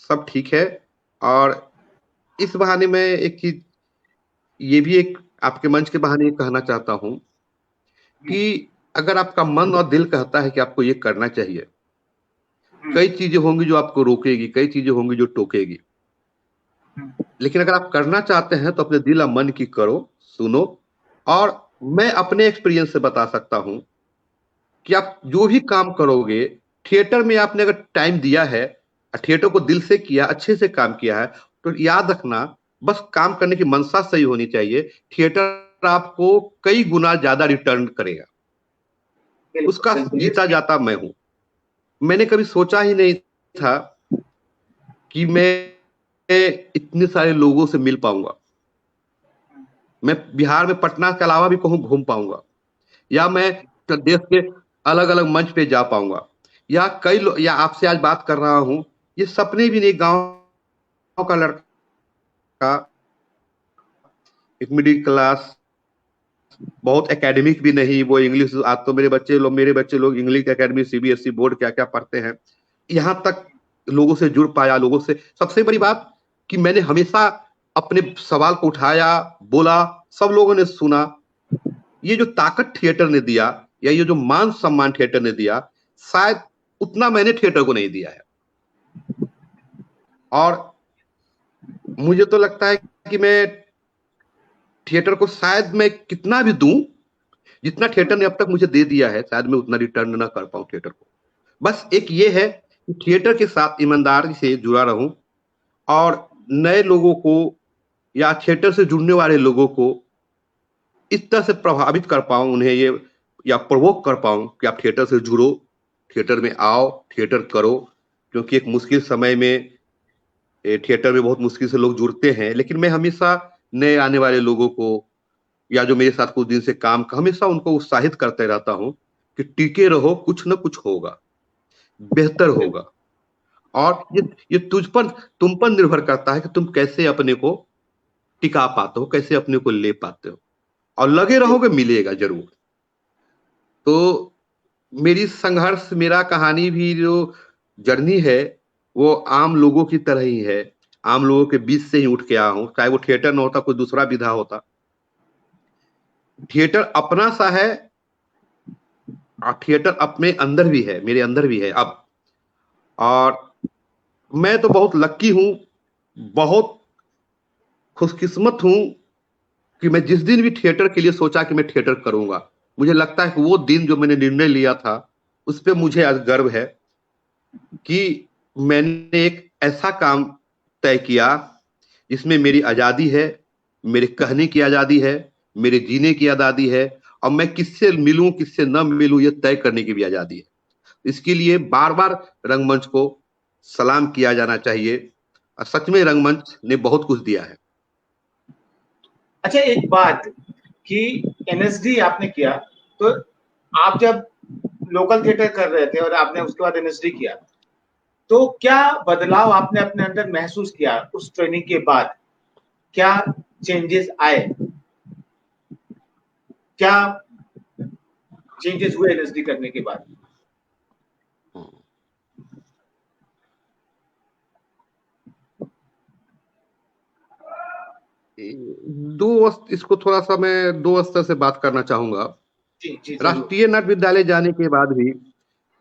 सब ठीक है। और इस बहाने मैं एक चीज, ये भी एक आपके मंच के बहाने कहना चाहता हूँ कि अगर आपका मन और दिल कहता है कि आपको ये करना चाहिए, कई चीजें होंगी जो आपको रोकेगी, कई चीजें होंगी जो टोकेगी, लेकिन अगर आप करना चाहते हैं तो अपने दिल और मन की करो, सुनो। और मैं अपने एक्सपीरियंस से बता सकता हूं कि आप जो भी काम करोगे, थिएटर में आपने अगर टाइम दिया है, थिएटर को दिल से किया, अच्छे से काम किया है, तो याद रखना, बस काम करने की मंशा सही होनी चाहिए। थिएटर आपको कई गुना ज्यादा रिटर्न करेगा। उसका जीता जाता मैं हूं। मैंने कभी सोचा ही नहीं था कि मैं इतने सारे लोगों से मिल पाऊंगा, मैं बिहार में पटना के अलावा भी कहूं घूम पाऊंगा, या मैं देश के अलग अलग मंच पे जा पाऊंगा, या या आपसे आज बात कर रहा हूं। ये सपने भी नहीं, गांव का लड़का, एक मिडिल क्लास, बहुत एकेडमिक भी नहीं, वो इंग्लिश, आज तो मेरे बच्चे लोग इंग्लिश एकेडमी, सीबीएसई बोर्ड क्या क्या पढ़ते हैं। यहां तक लोगों से जुड़ पाया, लोगों से। सबसे बड़ी बात कि मैंने हमेशा अपने सवाल को उठाया, बोला, सब लोगों ने सुना। ये जो ताकत थिएटर ने दिया, या ये जो मान सम्मान थिएटर ने दिया, शायद उतना मैंने थिएटर को नहीं दिया है। और मुझे तो लगता है कि मैं थिएटर को शायद मैं कितना भी दूं, जितना थिएटर ने अब तक मुझे दे दिया है, शायद मैं उतना रिटर्न ना कर पाऊं थिएटर को। बस एक ये है कि थिएटर के साथ ईमानदारी से जुड़ा रहूं, और नए लोगों को या थिएटर से जुड़ने वाले लोगों को इस तरह से प्रभावित कर पाऊं, उन्हें ये या प्रवोक कर पाऊं कि आप थिएटर से जुड़ो, थिएटर में आओ, थिएटर करो। क्योंकि एक मुश्किल समय में थिएटर में बहुत मुश्किल से लोग जुड़ते हैं, लेकिन मैं हमेशा नए आने वाले लोगों को, या जो मेरे साथ कुछ दिन से काम, हमेशा उनको उत्साहित करते रहता हूं कि टिके रहो, कुछ ना कुछ होगा, बेहतर होगा। और ये तुम पर निर्भर करता है कि तुम कैसे अपने को टिका पाते हो, कैसे अपने को ले पाते हो, और लगे रहोगे, मिलेगा जरूर। तो मेरी संघर्ष, मेरा कहानी भी जो जर्नी है, वो आम लोगों की तरह ही है। आम लोगों के बीच से ही उठ के आया हूं, चाहे वो थिएटर न होता, कोई दूसरा विधा होता। थिएटर अपना सा है, और थिएटर अपने अंदर भी है, मेरे अंदर भी है अब। और मैं तो बहुत लक्की हूं, बहुत खुशकिस्मत हूं कि मैं जिस दिन भी थिएटर के लिए सोचा कि मैं थिएटर करूंगा, मुझे लगता है कि वो दिन जो मैंने निर्णय लिया था, उस पर मुझे आज गर्व है कि मैंने एक ऐसा काम तय किया जिसमें मेरी आजादी है, मेरे कहने की आजादी है, मेरे जीने की आजादी है, और मैं किससे मिलूं, किससे न मिलूं, ये तय करने की भी आजादी है। इसके लिए बार बार रंगमंच को सलाम किया जाना चाहिए, और सच में रंगमंच ने बहुत कुछ दिया है। अच्छा, एक बात कि एनएसडी आपने किया, तो आप जब लोकल थिएटर कर रहे थे और आपने उसके बाद एनएसडी किया, तो क्या बदलाव आपने अपने अंदर महसूस किया उस ट्रेनिंग के बाद? क्या चेंजेस आए? क्या चेंजेस हुए एनएसडी करने के बाद? इसको थोड़ा सा मैं दो स्तर से बात करना चाहूंगा। जी जी जरूर। राष्ट्रीय नाट्य विद्यालय जाने के बाद भी,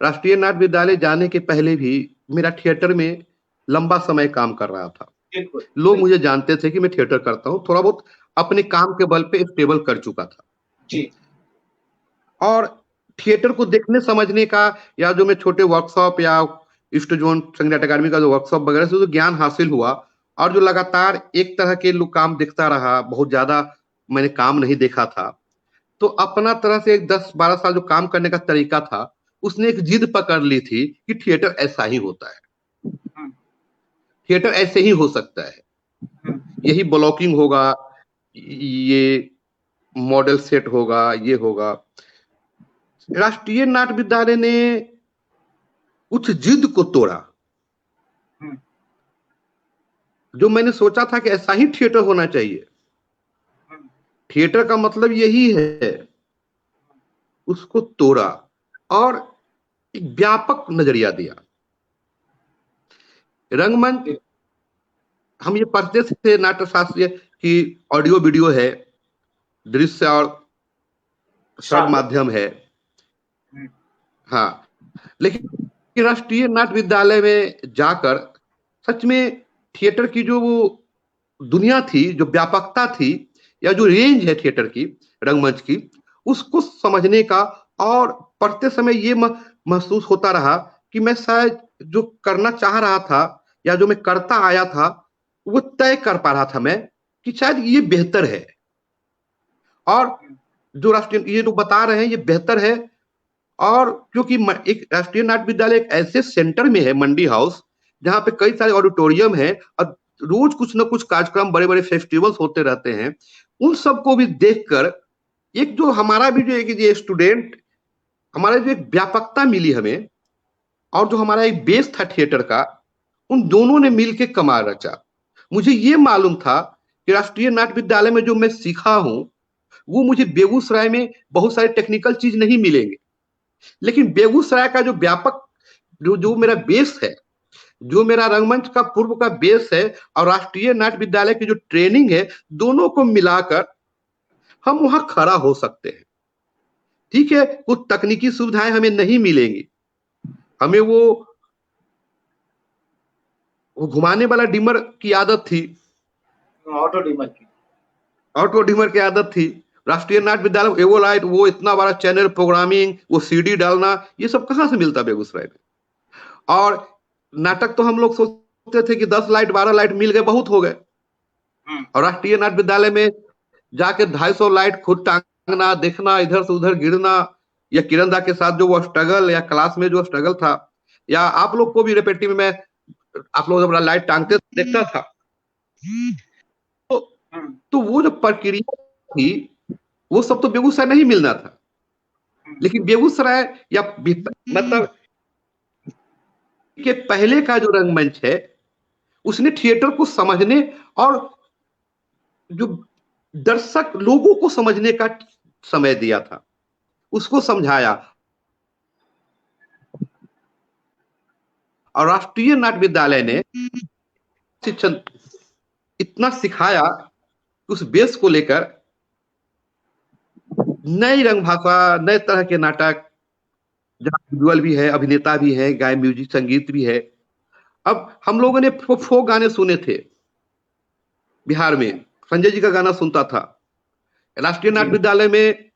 राष्ट्रीय नाट्य विद्यालय जाने के पहले भी मेरा थिएटर में लंबा समय काम कर रहा था। बिल्कुल लोग बिल्कुल। मुझे जानते थे कि मैं थिएटर करता हूँ, थोड़ा बहुत अपने काम के बल पे स्टेबल कर चुका था। जी। और थिएटर को देखने समझने का, या जो मैं छोटे वर्कशॉप या ईस्ट जोन संगीत अकादमी का जो वर्कशॉप वगैरह से जो ज्ञान हासिल हुआ, और जो लगातार एक तरह के लोग काम देखता रहा, बहुत ज्यादा मैंने काम नहीं देखा था, तो अपना तरह से एक 10-12 साल जो काम करने का तरीका था, उसने एक जिद पकड़ ली थी कि थिएटर ऐसा ही होता है, थिएटर ऐसे ही हो सकता है, यही ब्लॉकिंग होगा, ये मॉडल सेट होगा, ये होगा। राष्ट्रीय नाट्य विद्यालय ने उस जिद को तोड़ा। जो मैंने सोचा था कि ऐसा ही थिएटर होना चाहिए, थिएटर का मतलब यही है, उसको तोड़ा और एक व्यापक नजरिया दिया। रंगमंच, हम ये पढ़ते थे नाट्यशास्त्र की ऑडियो वीडियो है, दृश्य और श्रव्य माध्यम है, हाँ, लेकिन राष्ट्रीय नाट्य विद्यालय में जाकर सच में थिएटर की जो वो दुनिया थी, जो व्यापकता थी, या जो रेंज है थिएटर की, रंगमंच की, उसको समझने का और पढ़ते समय ये महसूस होता रहा कि मैं शायद जो करना चाह रहा था या जो मैं करता आया था, वो तय कर पा रहा था मैं कि शायद ये बेहतर है, और जो राष्ट्रीय ये लोग बता रहे हैं ये बेहतर है। और क्योंकि एक राष्ट्रीय नाट्य विद्यालय एक ऐसे सेंटर में है, मंडी हाउस, जहां पे कई सारे ऑडिटोरियम है और रोज कुछ ना कुछ कार्यक्रम, बड़े बड़े फेस्टिवल्स होते रहते हैं, उन सबको भी देखकर एक जो हमारा भी जो एक स्टूडेंट, हमारा जो एक व्यापकता मिली हमें, और जो हमारा एक बेस था थिएटर का, उन दोनों ने मिलकर कमाल रचा। मुझे ये मालूम था कि राष्ट्रीय नाट्य विद्यालय में जो मैं सीखा हूं, वो मुझे बेगूसराय में बहुत सारे टेक्निकल चीज नहीं मिलेंगे, लेकिन बेगूसराय का जो व्यापक जो मेरा बेस है, जो मेरा रंगमंच का पूर्व का बेस है, और राष्ट्रीय नाट्य विद्यालय की जो ट्रेनिंग है, दोनों को मिलाकर हम वहां खड़ा हो सकते हैं। ठीक है, कुछ तकनीकी सुविधाएं हमें नहीं मिलेंगी, हमें वो घुमाने वाला डिमर की आदत थी, ऑटो डिमर की आदत थी। राष्ट्रीय नाट्य विद्यालय एवो लाइट, वो इतना बड़ा चैनल प्रोग्रामिंग, वो सीडी डालना, ये सब कहां से मिलता बेगूसराय में। और नाटक तो हम लोग सोचते थे कि 10 लाइट 12 लाइट मिल गए, बहुत हो गए, और राष्ट्रीय नाट्य विद्यालय में जाके 250 लाइट खुद टांगना, देखना, इधर से उधर गिरना, या किरण दा के साथ जो वो स्ट्रगल, या क्लास में जो स्ट्रगल था, या आप लोग को भी रिपेटिव में आप लोग जब लाइट टांगते देखता था, तो वो जो प्रक्रिया थी, वो सब तो बेगूसराय नहीं मिलना था। लेकिन बेगूसराय या मतलब के पहले का जो रंगमंच है, उसने थिएटर को समझने और जो दर्शक लोगों को समझने का समय दिया था, उसको समझाया। और राष्ट्रीय नाट्य विद्यालय ने शिक्षण इतना सिखाया, उस बेस को लेकर नई रंग भाषा, नए तरह के नाटक, जहां विजुअल भी है, अभिनेता भी है, गाय, म्यूजिक, संगीत भी है। अब हम लोगों ने फोक गाने सुने थे बिहार में, संजय जी का गाना सुनता था। राष्ट्रीय नाट्य विद्यालय में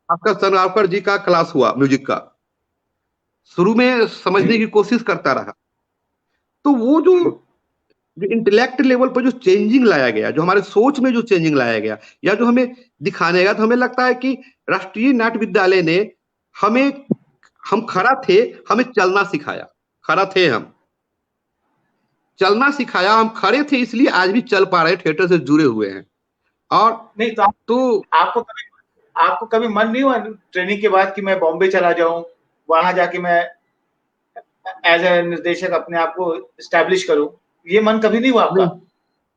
आपका सनगावकर जी का क्लास हुआ म्यूजिक का, शुरू में समझने की कोशिश करता रहा, तो वो जो इंटेलेक्ट लेवल पर जो चेंजिंग लाया गया, जो हमारे सोच में जो चेंजिंग लाया गया, या जो हमें दिखाने गया, तो हमें लगता है कि राष्ट्रीय नाट्य विद्यालय ने हमें, हम खड़ा थे, हमें चलना सिखाया, खड़ा थे, हम चलना सिखाया, हम खड़े थे, इसलिए आज भी चल पा रहे, थिएटर से जुड़े हुए हैं। और नहीं तो आपको कभी मन नहीं हुआ ट्रेनिंग के बाद कि मैं बॉम्बे चला जाऊं, वहां जाके मैं एज ए निर्देशक अपने आप को स्टैब्लिश करूं? ये मन कभी नहीं हुआ आपका?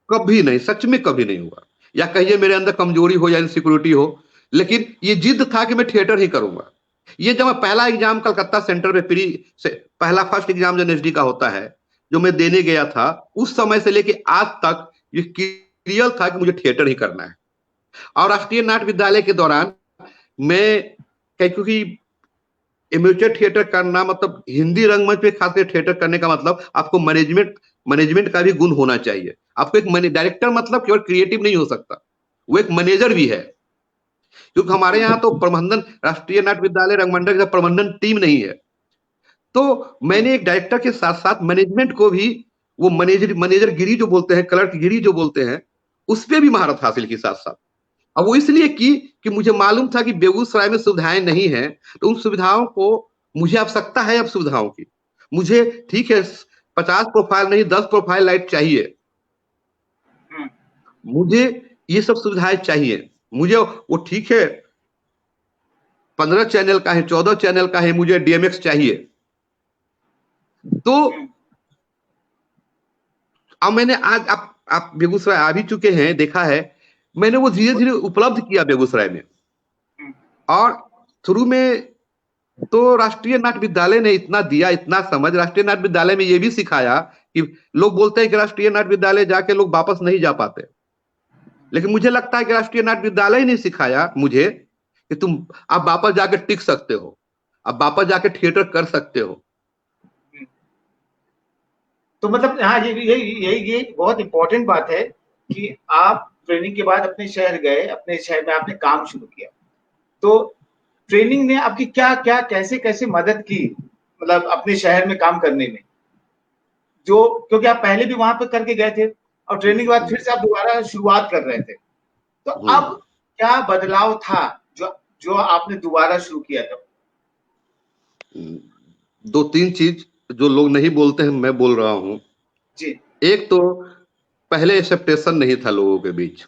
कभी नहीं, सच में कभी नहीं हुआ। या कहिए मेरे अंदर कमजोरी हो या इनसिक्योरिटी हो, लेकिन ये जिद था कि मैं थिएटर ही करूंगा। ये जब मैं पहला एग्जाम कलकत्ता सेंटर में प्री से पहला फर्स्ट एग्जाम जो एनएसडी का होता है, जो मैं देने गया था, उस समय से लेके आज तक ये क्लियर था कि मुझे थिएटर ही करना है। और राष्ट्रीय नाट्य विद्यालय के दौरान मैं, क्योंकि एमेचर थिएटर करना मतलब हिंदी रंगमंच पे खासकर थिएटर करने का मतलब आपको मैनेजमेंट का भी गुण होना चाहिए। आपको एक डायरेक्टर मतलब केवल क्रिएटिव नहीं हो सकता, वो एक मैनेजर भी है, क्योंकि हमारे यहाँ तो प्रबंधन, राष्ट्रीय नाट्य विद्यालय रंगमंडल का प्रबंधन टीम नहीं है। तो मैंने एक डायरेक्टर के साथ साथ मैनेजमेंट को भी वो मैनेजर गिरी जो बोलते हैं, क्लर्क गिरी जो बोलते हैं, उस पर भी महारत हासिल की साथ साथ। अब वो इसलिए की कि मुझे मालूम था कि बेगूसराय में सुविधाएं नहीं है, तो उन सुविधाओं को मुझे आवश्यकता है। अब सुविधाओं की मुझे, ठीक है, 50 प्रोफाइल नहीं 10 प्रोफाइल लाइट चाहिए, मुझे ये सब सुविधाएं चाहिए। मुझे वो ठीक है 15 चैनल का है, 14 चैनल का है, मुझे डीएमएक्स चाहिए। तो अब मैंने आज आप बेगूसराय आ भी चुके हैं, देखा है, मैंने वो धीरे धीरे उपलब्ध किया बेगूसराय में। और शुरू में तो राष्ट्रीय नाट्य विद्यालय ने इतना दिया, इतना समझ, राष्ट्रीय नाट्य विद्यालय में ये भी सिखाया कि लोग बोलते हैं कि राष्ट्रीय नाट्य विद्यालय जाके लोग वापस नहीं जा पाते, लेकिन मुझे लगता है कि राष्ट्रीय नाट्य विद्यालय ने सिखाया मुझे कि तुम आप वापस जाकर टिक सकते हो, आप वापस जाकर थिएटर कर सकते हो। तो मतलब हाँ, ये बहुत इंपॉर्टेंट बात है कि आप ट्रेनिंग के बाद अपने शहर गए, अपने शहर में आपने काम शुरू किया। तो ट्रेनिंग ने आपकी क्या क्या कैसे कैसे मदद की, मतलब अपने शहर में काम करने में, जो क्योंकि आप पहले भी वहां पर करके गए थे और ट्रेनिंग के बाद फिर से आप दोबारा शुरुआत कर रहे थे, तो अब क्या बदलाव था जो जो आपने दोबारा शुरू किया तब? 2-3 चीज जो लोग नहीं बोलते हैं मैं बोल रहा हूं जी। एक तो पहले एक्सेप्टेशन नहीं था लोगों के बीच,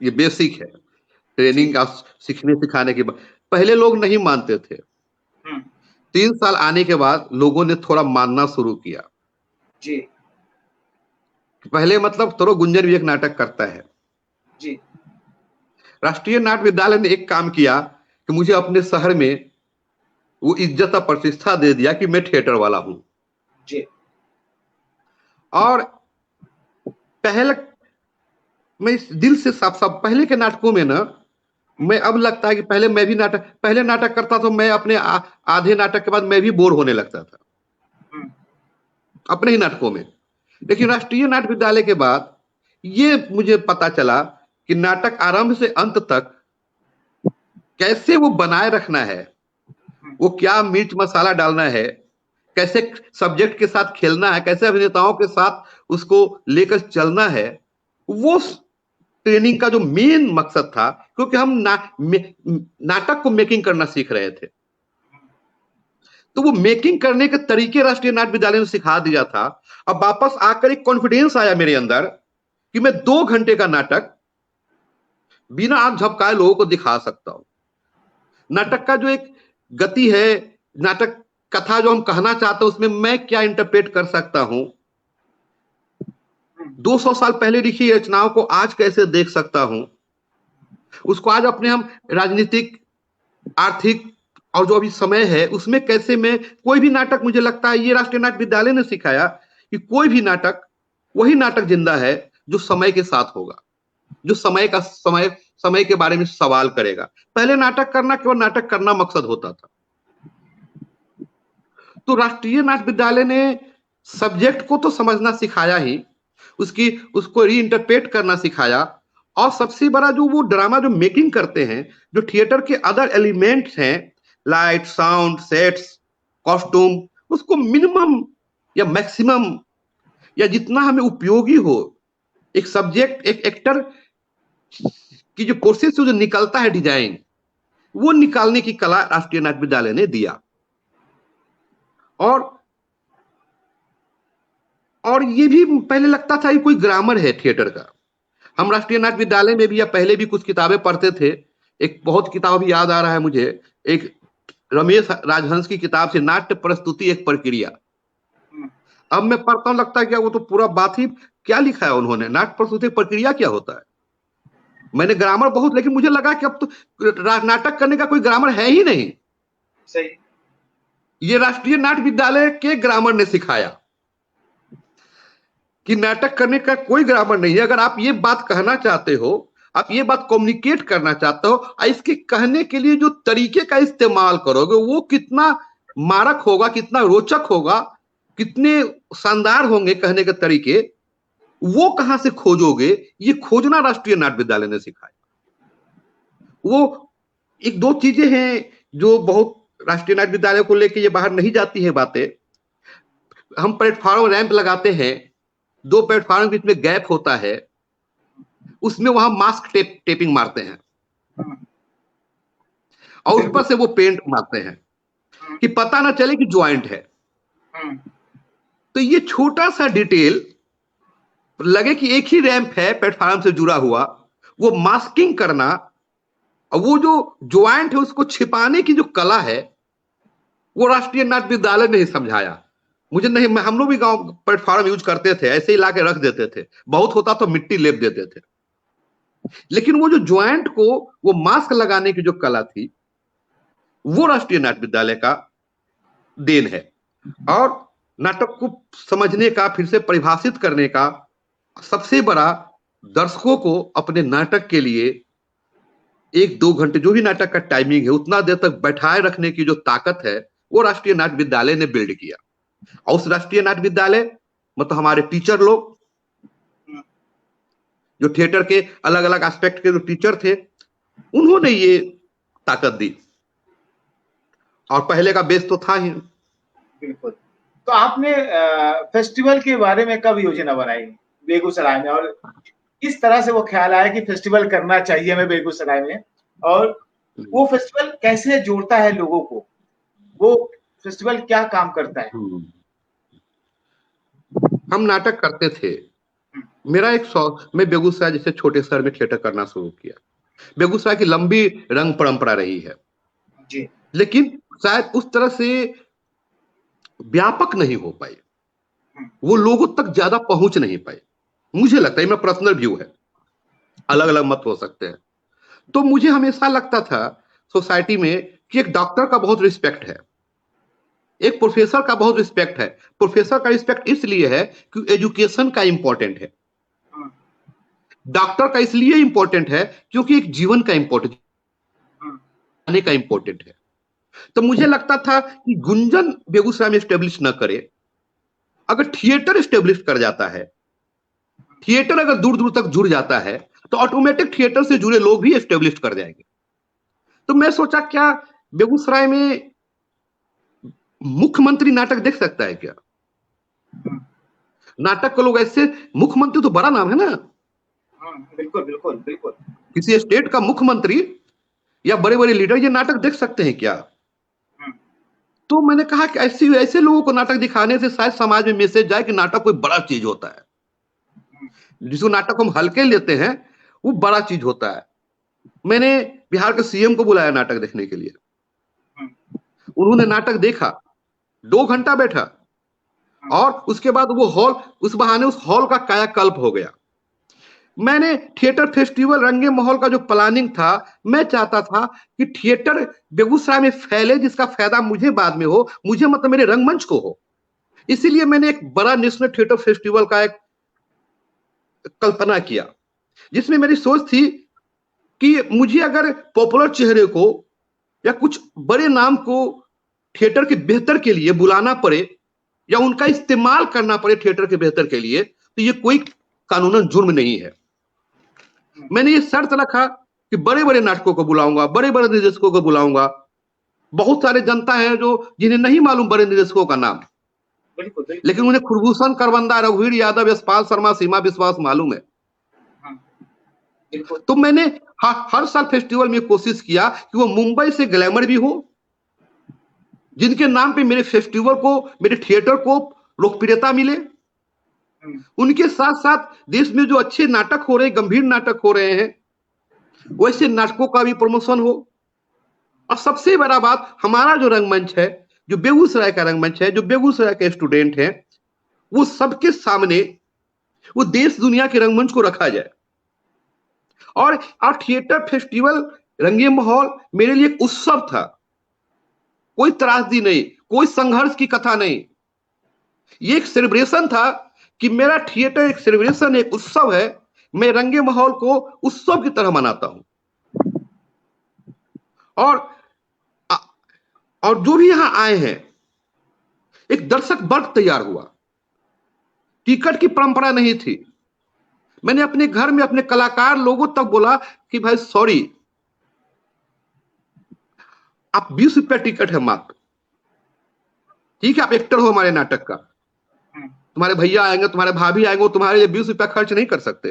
ये बेसिक है ट्रेनिंग का सीखने सिखाने के बाद। पहले लोग नहीं मानते थे, 3 साल आने के बाद लोगों ने थोड़ा मानना शुरू किया जी। पहले मतलब तरो गुंजन भी एक नाटक करता है जी। राष्ट्रीय नाट्य विद्यालय ने एक काम किया कि मुझे अपने शहर में वो इज्जत और प्रतिष्ठा दे दिया कि मैं थिएटर वाला हूं। जी। और पहले मैं इस दिल से साफ साफ पहले के नाटकों में ना, मैं अब लगता है कि पहले नाटक करता तो मैं अपने आधे नाटक के बाद मैं भी बोर होने लगता था अपने ही नाटकों में। लेकिन राष्ट्रीय नाट्य विद्यालय के बाद ये मुझे पता चला कि नाटक आरंभ से अंत तक कैसे वो बनाए रखना है, वो क्या मिर्च मसाला डालना है, कैसे सब्जेक्ट के साथ खेलना है, कैसे अभिनेताओं के साथ उसको लेकर चलना है, वो ट्रेनिंग का जो मेन मकसद था। क्योंकि हम नाटक को मेकिंग करना सीख रहे थे, तो वो मेकिंग करने के तरीके राष्ट्रीय नाट्य विद्यालय ने सिखा दिया था। अब वापस आकर एक कॉन्फिडेंस आया मेरे अंदर कि मैं 2 घंटे का नाटक बिना आंख झपकाए लोगों को दिखा सकता हूं। नाटक का जो एक गति है, नाटक कथा जो हम कहना चाहते हैं उसमें मैं क्या इंटरप्रेट कर सकता हूं, 200 साल पहले लिखी रचनाओं को आज कैसे देख सकता हूं, उसको आज अपने हम राजनीतिक, आर्थिक और जो अभी समय है उसमें कैसे मैं कोई भी नाटक, मुझे लगता है ये राष्ट्रीय नाट्य विद्यालय ने सिखाया कि कोई भी नाटक वही नाटक जिंदा है जो समय के साथ होगा, जो समय के बारे में सवाल करेगा। पहले नाटक करना केवल नाटक करना मकसद होता था। तो राष्ट्रीय नाट्य विद्यालय ने सब्जेक्ट को तो समझना सिखाया ही, उसको रीइंटरप्रेट करना सिखाया। और सबसे बड़ा जो वो ड्रामा जो मेकिंग करते हैं, जो थिएटर के अदर एलिमेंट्स हैं, लाइट, साउंड, सेट्स, कॉस्ट्यूम, उसको मिनिमम या मैक्सिमम या जितना हमें उपयोगी हो, एक सब्जेक्ट, एक एक्टर की जो प्रोसेस से जो निकलता है डिजाइन, वो निकालने की कला राष्ट्रीय नाट्य विद्यालय ने दिया। और ये भी पहले लगता था कि कोई ग्रामर है थिएटर का। हम राष्ट्रीय नाट्य विद्यालय में भी या पहले भी कुछ किताबें पढ़ते थे। एक बहुत किताब भी याद आ रहा है मुझे, एक रमेश राजहंस की किताब से, नाट्य प्रस्तुति एक प्रक्रिया। अब मैं पढ़ता हूं, लगता है क्या वो तो पूरा बात ही क्या लिखा है उन्होंने, नाट्य प्रस्तुति प्रक्रिया क्या होता है। मैंने ग्रामर बहुत, लेकिन मुझे लगा कि अब तो नाटक करने का कोई ग्रामर है ही नहीं। सही। ये राष्ट्रीय नाट्य विद्यालय के ग्रामर ने सिखाया कि नाटक करने का कोई ग्रामर नहीं है। अगर आप ये बात कहना चाहते हो, आप ये बात कम्युनिकेट करना चाहते हो, इसके कहने के लिए जो तरीके का इस्तेमाल करोगे वो कितना मारक होगा, कितना रोचक होगा, कितने शानदार होंगे कहने के तरीके, वो कहां से खोजोगे, ये खोजना राष्ट्रीय नाट्य विद्यालय ने सिखाया। वो एक दो चीजें हैं जो बहुत राष्ट्रीय नाट्य विद्यालय को लेकर ये बाहर नहीं जाती है बातें। हम प्लेटफॉर्म रैंप लगाते हैं, 2 प्लेटफॉर्म के बीच में गैप होता है, उसमें वहां मास्क टेपिंग मारते हैं और उस पर से वो पेंट मारते हैं कि पता ना चले कि ज्वाइंट है। तो ये छोटा सा डिटेल लगे कि एक ही रैंप है प्लेटफॉर्म से जुड़ा हुआ, वो मास्किंग करना और वो जो ज्वाइंट है उसको छिपाने की जो कला है, वो राष्ट्रीय नाट्य विद्यालय ने ही समझाया। मुझे नहीं, हम लोग भी गांव प्लेटफॉर्म यूज करते थे, ऐसे ही ला के रख देते थे, बहुत होता तो मिट्टी लेप देते थे। लेकिन वो जो ज्वाइंट को वो मास्क लगाने की जो कला थी, वो राष्ट्रीय नाट्य विद्यालय का देन है। और नाटक को समझने का, फिर से परिभाषित करने का सबसे बड़ा, दर्शकों को अपने नाटक के लिए 1-2 घंटे जो भी नाटक का टाइमिंग है उतना देर तक बैठाए रखने की जो ताकत है, वो राष्ट्रीय नाट्य विद्यालय ने बिल्ड किया। और उस राष्ट्रीय नाट्य विद्यालय मतलब हमारे टीचर लोग, जो थिएटर के अलग अलग एस्पेक्ट के जो टीचर थे, उन्होंने ये ताकत दी। और पहले का बेस तो था ही। बिल्कुल। तो आपने फेस्टिवल के बारे में कब योजना बनाई बेगूसराय में, और किस तरह से वो ख्याल आया कि फेस्टिवल करना चाहिए हमें बेगूसराय में, और वो फेस्टिवल कैसे जोड़ता है लोगों को, वो फेस्टिवल क्या काम करता है? हम नाटक करते थे। मेरा एक शौक, मैं बेगूसराय जैसे छोटे शहर में थिएटर करना शुरू किया। बेगूसराय की लंबी रंग परंपरा रही है जी। लेकिन शायद उस तरह से व्यापक नहीं हो पाई, वो लोगों तक ज्यादा पहुंच नहीं पाई। मुझे लगता है, मेरा पर्सनल व्यू है, अलग अलग मत हो सकते हैं। तो मुझे हमेशा लगता था सोसाइटी में कि एक डॉक्टर का बहुत रिस्पेक्ट है, एक प्रोफेसर का बहुत रिस्पेक्ट है। प्रोफेसर का रिस्पेक्ट इसलिए है कि एजुकेशन का इंपॉर्टेंट है, डॉक्टर का इसलिए इंपॉर्टेंट है क्योंकि एक जीवन का इंपॉर्टेंट का इंपॉर्टेंट है। तो मुझे लगता था कि गुंजन बेगूसराय में स्टेब्लिश न करे, अगर थिएटर स्टेब्लिश कर जाता है, थिएटर अगर दूर दूर तक जुड़ जाता है, तो ऑटोमेटिक थिएटर से जुड़े लोग भी स्टेब्लिश कर जाएंगे। तो मैं सोचा क्या बेगूसराय में मुख्यमंत्री नाटक देख सकता है क्या? नाटक को लोग ऐसे, मुख्यमंत्री तो बड़ा नाम है ना, बिल्कुल बिल्कुल बिल्कुल। किसी स्टेट का मुख्यमंत्री या बड़े बड़े लीडर ये नाटक देख सकते हैं क्या? तो मैंने कहा कि ऐसे ऐसे लोगों को नाटक दिखाने से शायद समाज में मैसेज जाए कि नाटक कोई बड़ा चीज होता है। जिसको नाटक हम हल्के लेते हैं वो बड़ा चीज होता है। मैंने बिहार के सीएम को बुलाया नाटक देखने के लिए, उन्होंने नाटक देखा, 2 घंटा बैठा, और उसके बाद वो हॉल, उस बहाने उस हॉल का कायाकल्प हो गया। मैंने थिएटर फेस्टिवल रंगे माहौल का जो प्लानिंग था, मैं चाहता था कि थिएटर बेगूसराय में फैले, जिसका फायदा मुझे बाद में हो, मुझे मतलब मेरे रंगमंच को हो। इसीलिए मैंने एक बड़ा नेशनल थिएटर फेस्टिवल का एक कल्पना किया, जिसमें मेरी सोच थी कि मुझे अगर पॉपुलर चेहरे को या कुछ बड़े नाम को थिएटर के बेहतर के लिए बुलाना पड़े या उनका इस्तेमाल करना पड़े थिएटर के बेहतर के लिए, तो ये कोई कानूनन जुर्म नहीं है। मैंने ये शर्त रखा कि बड़े बड़े नाटकों को बुलाऊंगा, बड़े बड़े निर्देशकों को बुलाऊंगा। बहुत सारे जनता है जो जिन्हें नहीं मालूम बड़े निर्देशकों का नाम, लेकिन उन्हें खुरभूषण करवंदा, रघुवीर यादव, यशपाल शर्मा, सीमा विश्वास मालूम है। तो मैंने हर साल फेस्टिवल में कोशिश किया कि वो मुंबई से ग्लैमर भी हो, जिनके नाम पे मेरे फेस्टिवल को, मेरे थिएटर को लोकप्रियता मिले। उनके साथ साथ देश में जो अच्छे नाटक हो रहे हैं, गंभीर नाटक हो रहे हैं, वैसे नाटकों का भी प्रमोशन हो। और सबसे बड़ा बात, हमारा जो रंगमंच है, जो बेगूसराय का रंगमंच है, जो बेगूसराय के स्टूडेंट हैं, वो सबके सामने वो देश दुनिया के रंगमंच को रखा जाए। और थिएटर फेस्टिवल रंगे माहौल मेरे लिए एक उत्सव था, कोई त्रासदी नहीं, कोई संघर्ष की कथा नहीं। ये एक सेलिब्रेशन था कि मेरा थिएटर एक सेलिब्रेशन, एक उत्सव है। मैं रंगे माहौल को उत्सव की तरह मनाता हूं। और जो भी यहां आए हैं, एक दर्शक वर्ग तैयार हुआ। टिकट की परंपरा नहीं थी। मैंने अपने घर में अपने कलाकार लोगों तक बोला कि भाई सॉरी, आप 20 रुपया टिकट है मात्र, ठीक है, आप एक्टर हो हमारे नाटक का, तुम्हारे भैया आएंगे, तुम्हारे भाभी आएंगे, वो तुम्हारे लिए 20 रुपया खर्च नहीं कर सकते।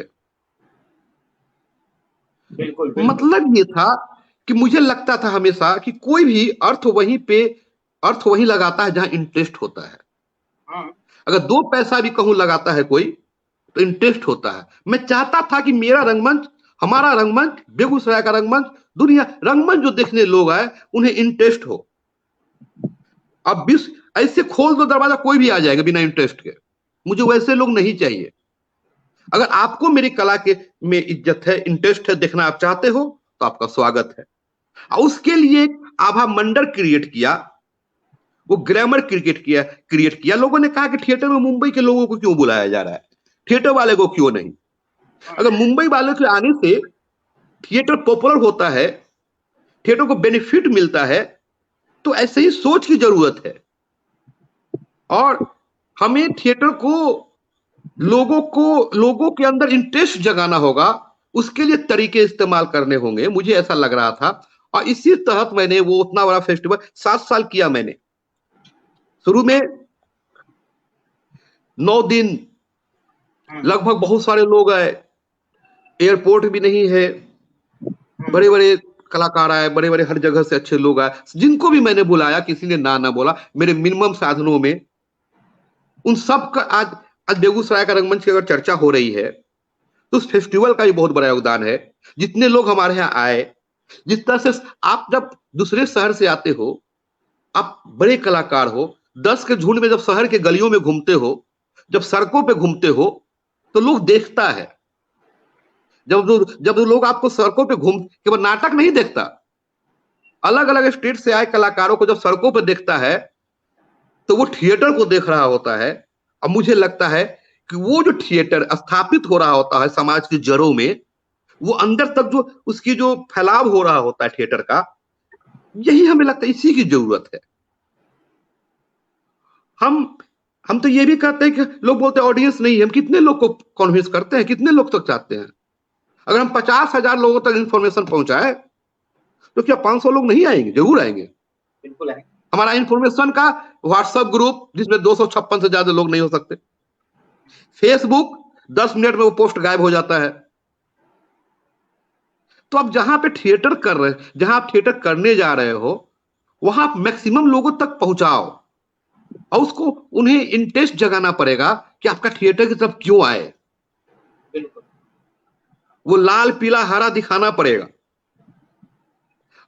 बिल्कुल बिल्कुल। मतलब ये था कि मुझे लगता था हमेशा कि कोई भी अर्थ वहीं लगाता है जहां इंटरेस्ट होता है। अगर 2 पैसा भी कहूं लगाता है कोई, तो इंटरेस्ट होता है। मैं चाहता था कि मेरा रंगमंच, हमारा रंगमंच, बेगूसराय का रंगमंच, दुनिया रंगमंच जो देखने लोग आए उन्हें इंटरेस्ट हो। अब 20 ऐसे खोल दो दरवाजा, कोई भी आ जाएगा बिना इंटरेस्ट के। मुझे वैसे लोग नहीं चाहिए। अगर आपको मेरी कला के में इज्जत है, इंटरेस्ट है, देखना आप चाहते हो, तो आपका स्वागत है। और उसके लिए एक आभा मंडल क्रिएट किया, वो ग्रामर क्रिएट किया। लोगों ने कहा कि थिएटर में मुंबई के लोगों को क्यों बुलाया जा रहा है, थिएटर वाले को क्यों नहीं। अगर मुंबई वाले के आने से थिएटर पॉपुलर होता है, थिएटर को बेनिफिट मिलता है, तो ऐसे ही सोच की जरूरत है। और हमें थिएटर को लोगों के अंदर इंटरेस्ट जगाना होगा, उसके लिए तरीके इस्तेमाल करने होंगे, मुझे ऐसा लग रहा था। और इसी तहत मैंने वो उतना बड़ा फेस्टिवल 7 साल किया मैंने। शुरू में 9 दिन लगभग बहुत सारे लोग आए, एयरपोर्ट भी नहीं है, बड़े बड़े कलाकार आए, बड़े बड़े हर जगह से अच्छे लोग आए, जिनको भी मैंने बुलाया किसी ने ना बोला। मेरे मिनिमम साधनों में उन सब का आज बेगूसराय का रंगमंच की अगर चर्चा हो रही है, तो उस फेस्टिवल का भी बहुत बड़ा योगदान है। जितने लोग हमारे यहाँ आए, जिस तरह से आप जब दूसरे शहर से आते हो, आप बड़े कलाकार हो, 10 के झुंड में जब शहर के गलियों में घूमते हो, जब सड़कों पे घूमते हो, तो लोग देखता है। जब लोग आपको सड़कों पे घूम केवल नाटक नहीं देखता, अलग अलग स्टेट से आए कलाकारों को जब सड़कों पे देखता है, तो वो थिएटर को देख रहा होता है। अब मुझे लगता है कि वो जो थिएटर स्थापित हो रहा होता है समाज की जड़ों में, वो अंदर तक जो उसकी जो फैलाव हो रहा होता है थिएटर का, यही हमें लगता है इसी की जरूरत है। हम तो ये भी कहते हैं कि लोग बोलते हैं ऑडियंस नहीं है, हम कितने लोग को कन्विंस करते हैं, कितने लोग तक चाहते हैं। अगर हम 50,000 लोगों तक इंफॉर्मेशन पहुंचाए, तो क्या 500 लोग नहीं आएंगे? जरूर आएंगे, बिल्कुल आएंगे। हमारा इंफॉर्मेशन का व्हाट्सएप ग्रुप, जिसमें 256 से ज्यादा लोग नहीं हो सकते, फेसबुक 10 मिनट में वो पोस्ट गायब हो जाता है। तो आप जहां पे थिएटर कर रहे, जहां आप थिएटर करने जा रहे हो, वहां मैक्सिमम लोगों तक पहुंचाओ, और उसको उन्हें इंटरेस्ट जगाना पड़ेगा कि आपका थिएटर की तरफ क्यों आए। बिल्कुल। वो लाल पीला हरा दिखाना पड़ेगा।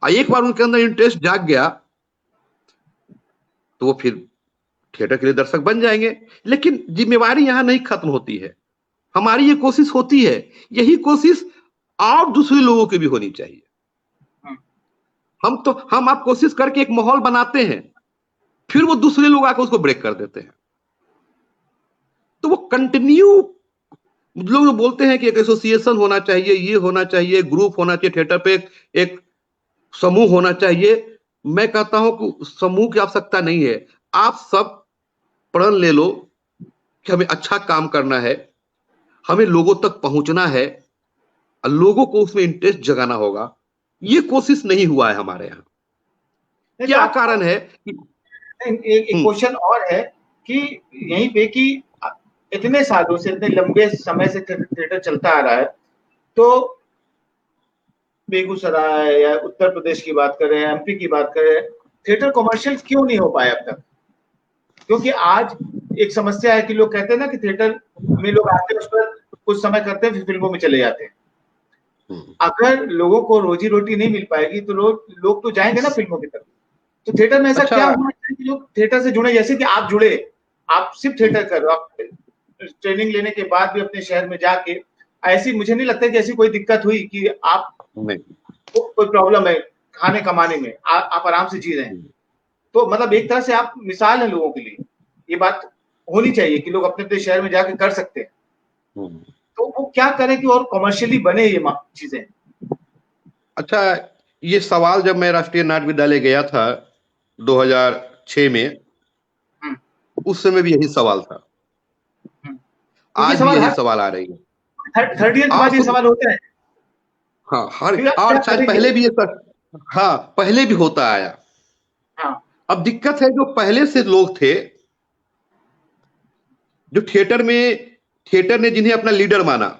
और एक बार उनके अंदर इंटरेस्ट जाग गया, तो वो फिर थिएटर के लिए दर्शक बन जाएंगे। लेकिन जिम्मेवारी यहां नहीं खत्म होती है। हमारी ये कोशिश होती है, यही कोशिश और दूसरे लोगों की भी होनी चाहिए। हम आप कोशिश करके एक माहौल बनाते हैं, फिर वो दूसरे लोग आकर उसको ब्रेक कर देते हैं। तो वो कंटिन्यू, लोग बोलते हैं कि एक एसोसिएशन होना चाहिए, ये होना चाहिए, ग्रुप होना चाहिए, थिएटर पे एक समूह होना चाहिए। मैं कहता हूं कि समूह की आवश्यकता नहीं है। आप सब प्रण ले लो कि हमें अच्छा काम करना है, हमें लोगों तक पहुंचना है, और लोगों को उसमें इंटरेस्ट जगाना होगा। ये कोशिश नहीं हुआ है हमारे यहाँ। क्या कारण है कि एक क्वेश्चन और है कि यहीं पे कि इतने सालों से, इतने लंबे समय से थिएटर चलता आ रहा है, तो बेगूसराय या उत्तर प्रदेश की बात करें, एमपी की बात करें, थिएटर कमर्शियल क्यों नहीं हो पाया अब तक? क्योंकि आज एक समस्या है कि लोग कहते हैं ना कि थिएटर में लोग आते हैं, उस पर कुछ समय करते हैं, फिर फिल्मों में चले जाते हैं। अगर लोगों को रोजी रोटी नहीं मिल पाएगी, तो लोग तो जाएंगे ना फिल्मों की तरफ। तो थिएटर में ऐसा क्या होना चाहिए कि लोग थिएटर से जुड़े? जैसे कि आप जुड़े, आप सिर्फ थिएटर कर रहे हो, आप ट्रेनिंग लेने के बाद भी अपने शहर में जाके, ऐसी मुझे नहीं लगता कि ऐसी कोई दिक्कत हुई कि आप कोई प्रॉब्लम है खाने कमाने में, आप आराम से जी रहे हैं। तो मतलब एक तरह से आप मिसाल है लोगों के लिए। ये बात होनी चाहिए कि लोग अपने अपने शहर में जाके कर सकते हैं। तो वो क्या करें कि और कमर्शियली बने ये चीजें? अच्छा, ये सवाल जब मैं राष्ट्रीय नाट्य विद्यालय गया था 2006 में, उस समय भी यही सवाल था। आज भी यही सवाल आ रही है। थर्ड ईयर के बाद ये सवाल होता है। हाँ, और शायद पहले भी ये, हाँ पहले भी होता आया। हाँ। अब दिक्कत है, जो पहले से लोग थे जो थिएटर ने जिन्हें अपना लीडर माना,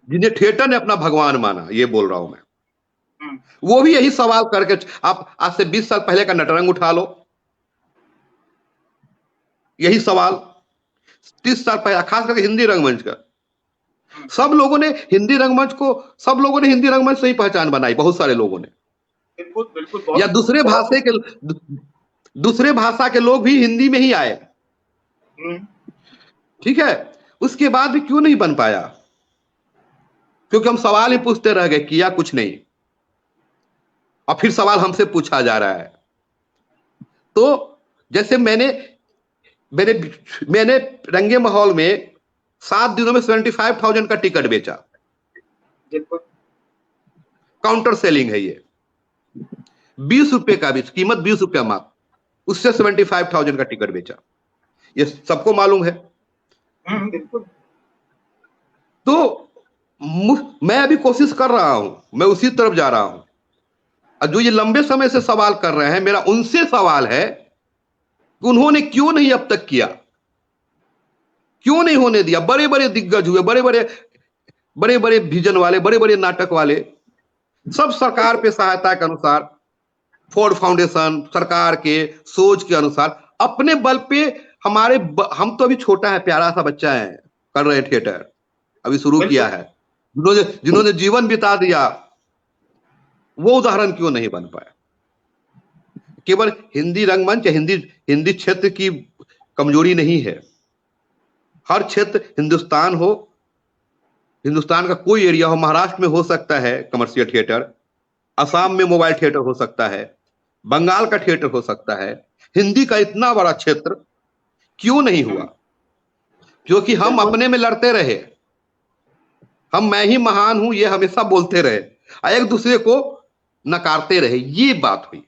जिन्हें थिएटर ने अपना भगवान माना, ये बोल रहा हूं मैं, वो भी यही सवाल करके, आप आज से 20 साल पहले का नटरंग उठा लो, यही सवाल 30 साल पहले, खास करके हिंदी रंगमंच का, सब लोगों ने हिंदी रंगमंच से ही पहचान बनाई, बहुत सारे लोगों ने। बिल्कुल बिल्कुल। या दूसरे भाषा के लोग भी हिंदी में ही आए, ठीक है, उसके बाद भी क्यों नहीं बन पाया? क्योंकि हम सवाल ही पूछते रह गए, किया कुछ नहीं, और फिर सवाल हमसे पूछा जा रहा है। तो जैसे मैंने रंगे माहौल में 7 दिनों में 75,000 का टिकट बेचा, काउंटर सेलिंग है ये, 20 रुपए का भी, कीमत 20 रुपया मात्र, उससे 75,000 का टिकट बेचा, ये सबको मालूम है। बिल्कुल। तो मैं अभी कोशिश कर रहा हूं, मैं उसी तरफ जा रहा हूं, और जो ये लंबे समय से सवाल कर रहे हैं, मेरा उनसे सवाल है कि उन्होंने क्यों नहीं अब तक किया, क्यों नहीं होने दिया? बड़े बड़े दिग्गज हुए, बड़े बड़े विजन वाले, बड़े बड़े नाटक वाले, सब सरकार पे सहायता के अनुसार, फोर्ड फाउंडेशन, सरकार के सोच के अनुसार, अपने बल पे हम तो अभी छोटा है, प्यारा सा बच्चा है, कर रहे हैं थिएटर, अभी शुरू किया है, जिन्होंने जीवन बिता दिया, वो उदाहरण क्यों नहीं बन पाया? केवल हिंदी रंगमंच, हिंदी क्षेत्र की कमजोरी नहीं है, हर क्षेत्र, हिंदुस्तान का कोई एरिया हो, महाराष्ट्र में हो सकता है कमर्शियल थिएटर, असम में मोबाइल थिएटर हो सकता है, बंगाल का थिएटर हो सकता है, हिंदी का इतना बड़ा क्षेत्र क्यों नहीं हुआ? क्योंकि हम अपने में लड़ते रहे, हम मैं ही महान हूं ये हमेशा बोलते रहे, एक दूसरे को नकारते रहे, ये बात हुई।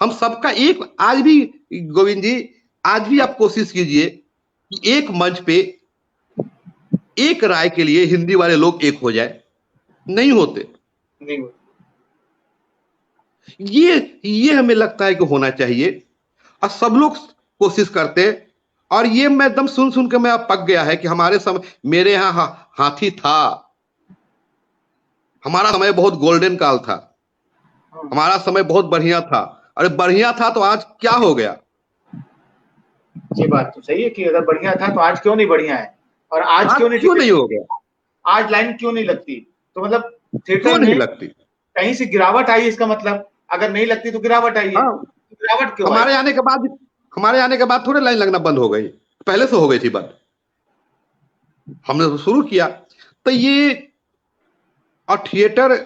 हम सबका एक, आज भी गोविंद जी, आज भी आप कोशिश कीजिए कि एक मंच पे एक राय के लिए हिंदी वाले लोग एक हो जाए, नहीं होते, नहीं होते। ये हमें लगता है कि होना चाहिए, और सब लोग कोशिश करते, और ये मैं एकदम सुन के मैं अब पक गया है कि हमारे समय, मेरे यहां हाथी था, हमारा समय बहुत गोल्डन काल था, हमारा समय बहुत बढ़िया था। अरे बढ़िया था तो आज क्या हो गया? ये बात तो सही है कि अगर बढ़िया था तो आज क्यों नहीं बढ़िया है, और आज क्यों नहीं हो गया, आज लाइन क्यों नहीं लगती? तो मतलब क्यों नहीं लगती? कहीं से गिरावट आई, इसका मतलब अगर नहीं लगती तो गिरावट आई है। तो गिरावट क्यों? हमारे आने के बाद थोड़े लाइन लगना बंद हो गई, पहले से हो गई थी बंद, हमने तो शुरू किया। तो ये, और थिएटर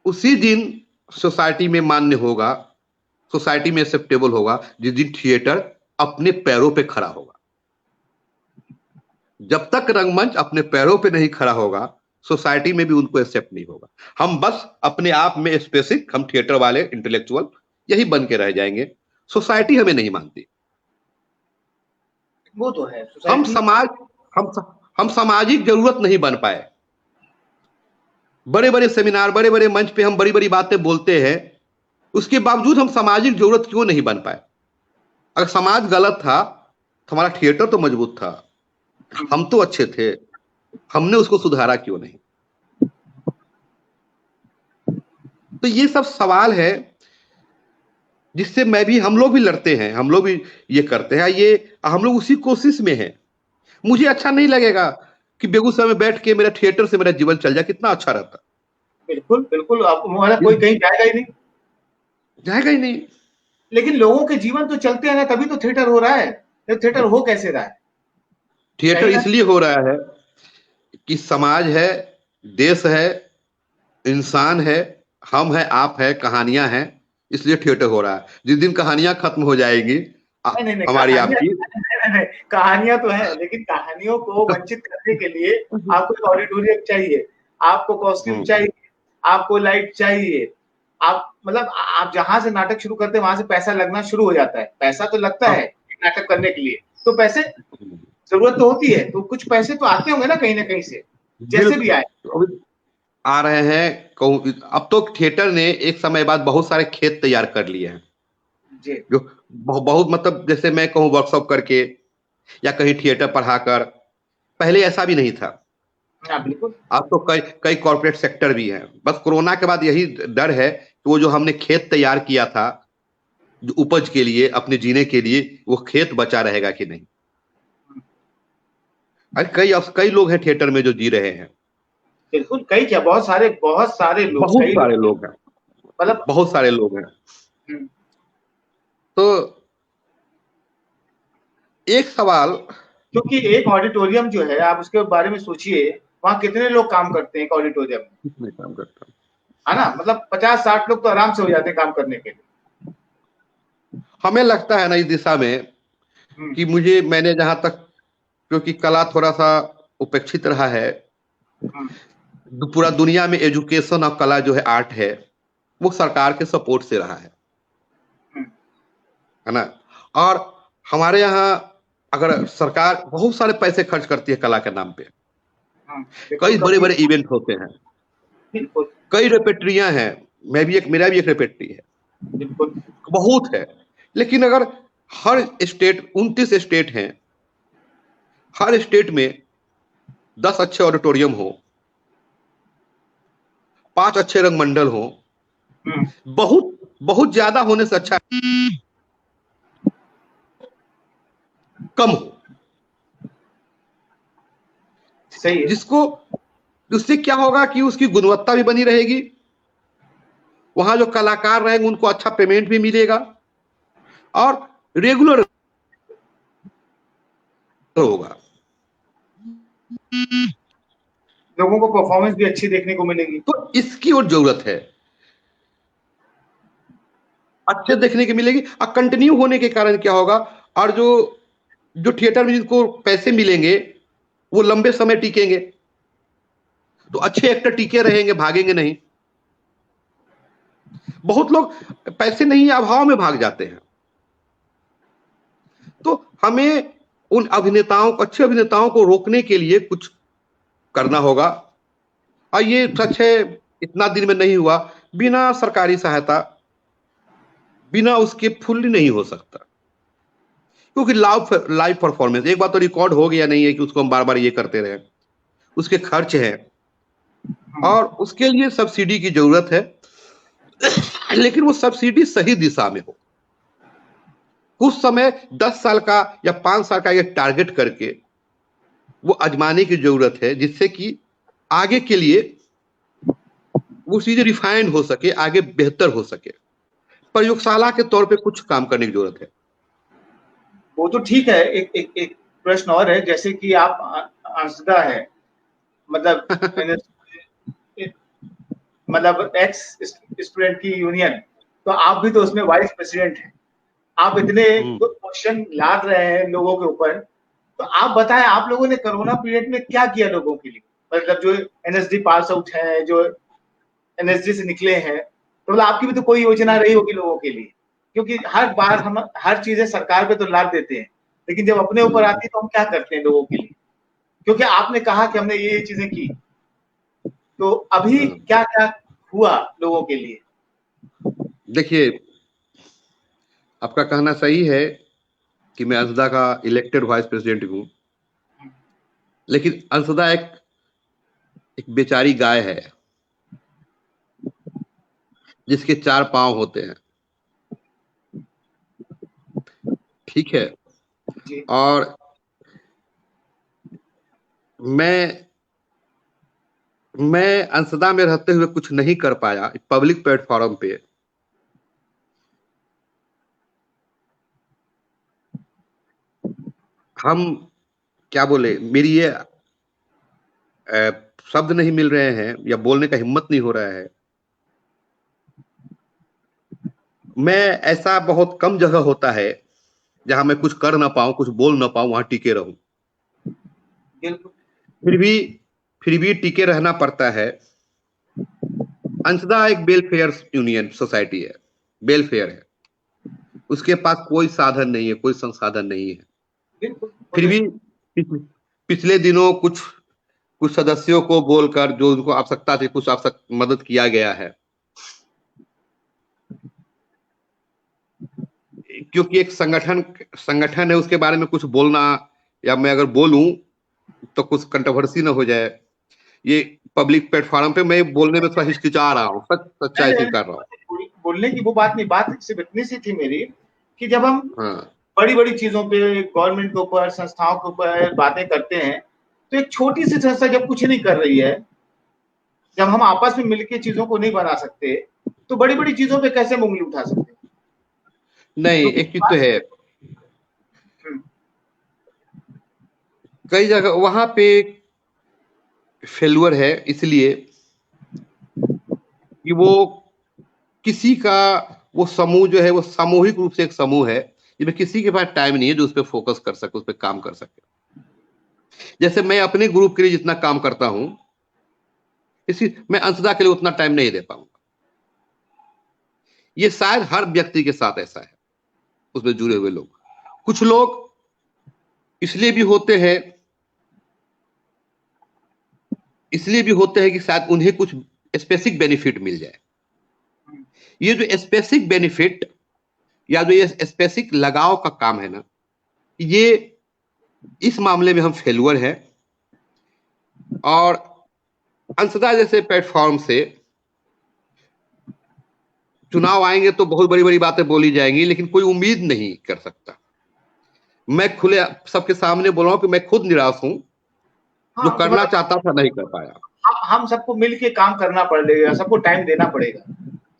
उसी दिन सोसाइटी में मान्य होगा, सोसाइटी में एक्सेप्टेबल होगा, जिस दिन थिएटर अपने पैरों पे खड़ा होगा। जब तक रंगमंच अपने पैरों पे नहीं खड़ा होगा, सोसाइटी में भी उनको एक्सेप्ट नहीं होगा। हम बस अपने आप में स्पेसिफिक, हम थिएटर वाले इंटेलेक्चुअल यही बन के रह जाएंगे, सोसाइटी हमें नहीं मानती। वो तो है, हम सामाजिक जरूरत नहीं बन पाए। बड़े बड़े सेमिनार, बड़े बड़े मंच पे हम बड़ी बड़ी बातें बोलते हैं, उसके बावजूद हम सामाजिक जरूरत क्यों नहीं बन पाए? अगर समाज गलत था तो हमारा थिएटर तो मजबूत था, हम तो अच्छे थे, हमने उसको सुधारा क्यों नहीं? तो ये सब सवाल है जिससे हम लोग भी लड़ते हैं, हम लोग भी ये करते हैं, ये हम लोग उसी कोशिश में हैं। मुझे अच्छा नहीं लगेगा कि बेगूसराय में बैठ के मेरा थिएटर से मेरा जीवन चल जाए, कितना अच्छा रहता। बिल्कुल बिल्कुल, कोई कहीं जाएगा ही नहीं। लेकिन लोगों के जीवन तो चलते हैं ना, तभी तो थिएटर हो रहा है। तो थिएटर हो कैसे रहा है? थिएटर इसलिए हो रहा है कि समाज है, देश है, इंसान है, हम है, आप है, कहानियां हैं, इसलिए थिएटर हो रहा है। जिस दिन कहानियां खत्म हो जाएगी, हमारी आपकी, कहानियां तो है, लेकिन कहानियों को वंचित करने के लिए आपको ऑडिटोरियम चाहिए, आपको कॉस्ट्यूम चाहिए, आपको लाइट चाहिए, आप जहां से नाटक शुरू करते हैं वहां से पैसा लगना शुरू हो जाता है। पैसा तो लगता है नाटक करने के लिए, तो पैसे जरूरत तो होती है, तो कुछ पैसे तो आते होंगे ना कहीं से, जैसे भी आए, आ रहे हैं। अब तो थिएटर ने एक समय बाद बहुत सारे खेत तैयार कर लिए हैं, जो बहुत, मतलब जैसे मैं कहूँ वर्कशॉप करके, या कहीं थिएटर पढ़ाकर। पहले ऐसा भी नहीं था। हाँ बिल्कुल। अब तो कई कई कॉर्पोरेट सेक्टर भी हैं। बस कोरोना के बाद यही डर है कि वो जो हमने खेत तैयार किया था जो उपज के लिए, अपने जीने के लिए, वो खेत बचा रहेगा कि नहीं। अरे कई लोग हैं थिएटर में जो जी रहे हैं। बिल्कुल, कई क्या, बहुत सारे लोग, बहुत कई सारे लोग, लोग हैं। मतलब। बहुत सारे लोग हैं। हम्म, तो एक सवाल। क्योंकि एक ऑडिटोरियम जो है, आप उसके बारे में सोचिए, वहां कितने लोग काम करते हैं एक ऑडिटोरियम में, किसमें काम करता है? है ना? मतलब 50-60 लोग तो आराम से हो जाते हैं काम करने के लिए। हमें लगता है ना इस दिशा में हम्म, कि मैंने जहां तक, क्योंकि कला थोड़ा सा उपेक्षित रहा है। हम्म, पूरा दुनिया में एजुकेशन और कला जो है, आर्ट है, वो सरकार के सपोर्ट से रहा हम्म, है ना। और हमारे यहाँ अगर सरकार बहुत सारे पैसे खर्च करती है कला के नाम पे, बिल्कुल कई बड़े करती बड़े है। इवेंट होते हैं, बिल्कुल। कई रेपेट्रियां हैं। मेरा भी एक रेपेट्री है, बिल्कुल। बहुत है। लेकिन अगर हर स्टेट, 29 स्टेट हैं, हर स्टेट में 10 अच्छे ऑडिटोरियम हो, 5 अच्छे रंगमंडल हो, हम्म, बहुत बहुत ज्यादा होने से अच्छा कम हो। सही है। जिसको उससे क्या होगा कि उसकी गुणवत्ता भी बनी रहेगी, वहां जो कलाकार रहेंगे उनको अच्छा पेमेंट भी मिलेगा, और रेगुलर होगा। लोगों को परफॉर्मेंस भी अच्छी देखने को मिलेगी। तो इसकी और जरूरत है, अच्छे देखने की मिलेगी। और कंटिन्यू होने के कारण क्या होगा, और जो जो थिएटर में जिनको पैसे मिलेंगे वो लंबे समय टिकेंगे, तो अच्छे एक्टर टिके रहेंगे, भागेंगे नहीं। बहुत लोग पैसे नहीं अभाव में भाग जाते हैं। तो हमें उन अभिनेताओं को, अच्छे अभिनेताओं को रोकने के लिए कुछ करना होगा। और ये सच है, इतना दिन में नहीं हुआ। बिना सरकारी सहायता, बिना उसके फुल्ली नहीं हो सकता। क्योंकि लाइव परफॉर्मेंस एक बार तो रिकॉर्ड हो गया, नहीं है कि उसको हम बार बार ये करते रहे। उसके खर्च हैं, हम्म, और उसके लिए सब्सिडी की जरूरत है। लेकिन वो सब्सिडी सही दिशा में हो। कुछ समय 10 साल का या 5 साल का एक टारगेट करके वो आजमाने की जरूरत है, जिससे कि आगे के लिए वो चीजें रिफाइंड हो सके, आगे बेहतर हो सके। प्रयोगशाला के तौर पे कुछ काम करने की जरूरत है। वो तो ठीक है। एक प्रश्न और है, जैसे कि आप अंशदा है, मतलब मतलब एक्स स्टूडेंट की यूनियन, तो आप भी तो उसमें वाइस प्रेसिडेंट हैं। आप इतने हम्म। क्वेश्चन लाद रहे हैं लोगों के ऊपर, तो आप बताएं, आप लोगों ने कोरोना पीरियड में क्या किया लोगों के लिए? मतलब जो एनएसडी पास आउट है, जो एनएसडी से निकले हैं, तो मतलब आपकी भी तो कोई योजना रही होगी लोगों के लिए, क्योंकि हर बार हम हर चीजें सरकार पे तो लाद देते हैं, लेकिन जब अपने ऊपर आती है तो हम क्या करते हैं लोगों के लिए? क्योंकि आपने कहा कि हमने ये चीजें की, तो अभी हम्म। क्या क्या हुआ लोगों के लिए? देखिए, आपका कहना सही है कि मैं अंशदा का इलेक्टेड वाइस प्रेसिडेंट हूँ। लेकिन अंशदा एक एक बेचारी गाय है जिसके 4 पांव होते हैं। ठीक है। जी। और मैं मैं अंशदा में रहते हुए कुछ नहीं कर पाया पब्लिक प्लेटफॉर्म पे। हम क्या बोले, मेरी ये शब्द नहीं मिल रहे हैं या बोलने का हिम्मत नहीं हो रहा है। मैं ऐसा बहुत कम जगह होता है जहां मैं कुछ कर ना पाऊं, कुछ बोल ना पाऊं, वहां टिके रहूं। बिल्कुल। फिर भी फिर भी टिके रहना पड़ता है। अंशदा एक वेलफेयर यूनियन सोसाइटी है, वेलफेयर है। उसके पास कोई साधन नहीं है, कोई संसाधन नहीं है। बिल्कुल फिर होते। भी पिछले दिनों कुछ कुछ सदस्यों को बोलकर, जो उनको आवश्यकता थी, कुछ मदद किया गया है। क्योंकि एक संगठन संगठन है, उसके बारे में कुछ बोलना या मैं अगर बोलूं तो कुछ कंट्रोवर्सी ना हो जाए। ये पब्लिक प्लेटफॉर्म पे मैं बोलने में थोड़ा हिचकिचा रहा हूँ, सच्चाई नहीं, स्वीकार रहा हूँ। बोलने की वो बात नहीं, बात सिर्फ इतनी सी थी मेरी कि जब हम हाँ बड़ी बड़ी चीजों पे, गवर्नमेंट के ऊपर, संस्थाओं के ऊपर बातें करते हैं, तो एक छोटी सी संस्था जब कुछ नहीं कर रही है, जब हम आपस में मिलकर चीजों को नहीं बना सकते, तो बड़ी बड़ी चीजों पे कैसे उंगली उठा सकते हैं? नहीं, क्योंकि एक चीज तो है, हम्म, कई जगह वहां पे फेल्यूर है इसलिए कि वो किसी का, वो समूह जो है वो सामूहिक रूप से एक समूह है जिसमें किसी के पास टाइम नहीं है जो उस पर फोकस कर सके, उस पर काम कर सके। जैसे मैं अपने ग्रुप के लिए जितना काम करता हूं, इसी मैं अंशदा के लिए उतना टाइम नहीं दे पाऊंगा। ये शायद हर व्यक्ति के साथ ऐसा है, उसमें जुड़े हुए लोग। कुछ लोग इसलिए भी होते हैं, इसलिए भी होते हैं कि शायद उन्हें कुछ स्पेसिफिक बेनिफिट मिल जाए। ये जो स्पेसिफिक बेनिफिट या जो ये स्पेसिफिक लगाव का काम है ना, ये इस मामले में हम फेलुअर हैं। और अंशदा जैसे प्लेटफॉर्म से चुनाव आएंगे तो बहुत बड़ी बड़ी बातें बोली जाएंगी, लेकिन कोई उम्मीद नहीं कर सकता। मैं खुले सबके सामने बोल रहा हूं कि मैं खुद निराश हूं, जो हाँ, तो करना मतलब चाहता था नहीं कर पाया। हम सबको मिलके काम करना पड़ेगा, सबको टाइम देना पड़ेगा,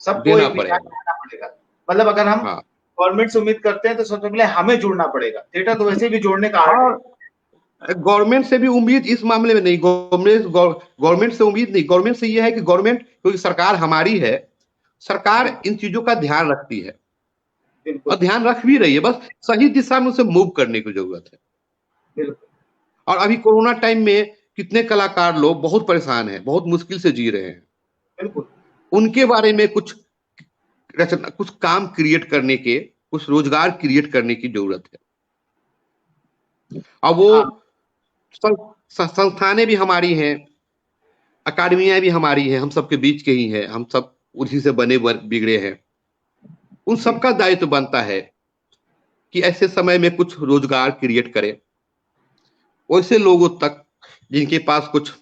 सबको देना एक विचार पड़ेगा। करना पड़ेगा। मतलब अगर हम हाँ, गवर्नमेंट से उम्मीद करते हैं तो सबसे पहले हमें जुड़ना पड़ेगा। थिएटर तो वैसे भी जोड़ने का आर्ट है। और गवर्नमेंट से भी उम्मीद इस मामले में नहीं, गवर्नमेंट से उम्मीद नहीं, गवर्नमेंट से यह है कि गवर्नमेंट, क्योंकि सरकार हमारी है, सरकार इन चीजों का ध्यान रखती है और बिल्कुल, ध्यान रख भी रही है, बस सही दिशा में उसे मूव करने की जरूरत है। बिल्कुल। और अभी कोरोना टाइम में कितने कलाकार लोग बहुत परेशान हैं, बहुत मुश्किल से जी रहे हैं। बिल्कुल। उनके बारे में कुछ रचना, कुछ काम क्रिएट करने के, कुछ रोजगार क्रिएट करने की जरूरत है। अब वो हाँ, संस्थानें भी हमारी हैं, अकादमियां भी हमारी हैं, हम सबके बीच के ही हैं, हम सब उसी से बने बिगड़े हैं। उन जी। सबका दायित्व बनता है कि ऐसे समय में कुछ रोजगार क्रिएट करें, वैसे लोगों तक जिनके पास कुछ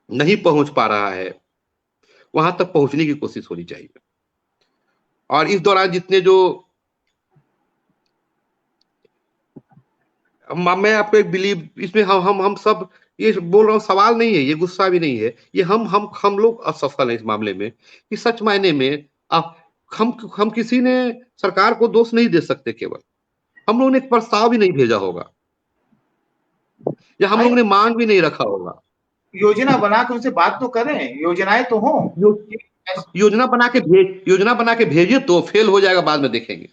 नहीं पहुंच पा रहा है, वहां तक पहुंचने की कोशिश होनी चाहिए। और इस दौरान जितने जो, मैं आपको एक बिलीव इसमें, हम सब, ये बोल रहा हूँ, सवाल नहीं है, ये गुस्सा भी नहीं है, ये हम लोग असफल हैं इस मामले में, कि सच मायने में आप, हम किसी ने सरकार को दोष नहीं दे सकते। केवल हम लोगों ने एक प्रस्ताव भी नहीं भेजा होगा, या हम हाँ, लोगों ने मांग भी नहीं रखा होगा। योजना बना के उनसे बात तो करें, योजनाएं तो हों यो, कि योजना बना के भेजिए, तो फेल हो जाएगा, बाद में देखेंगे।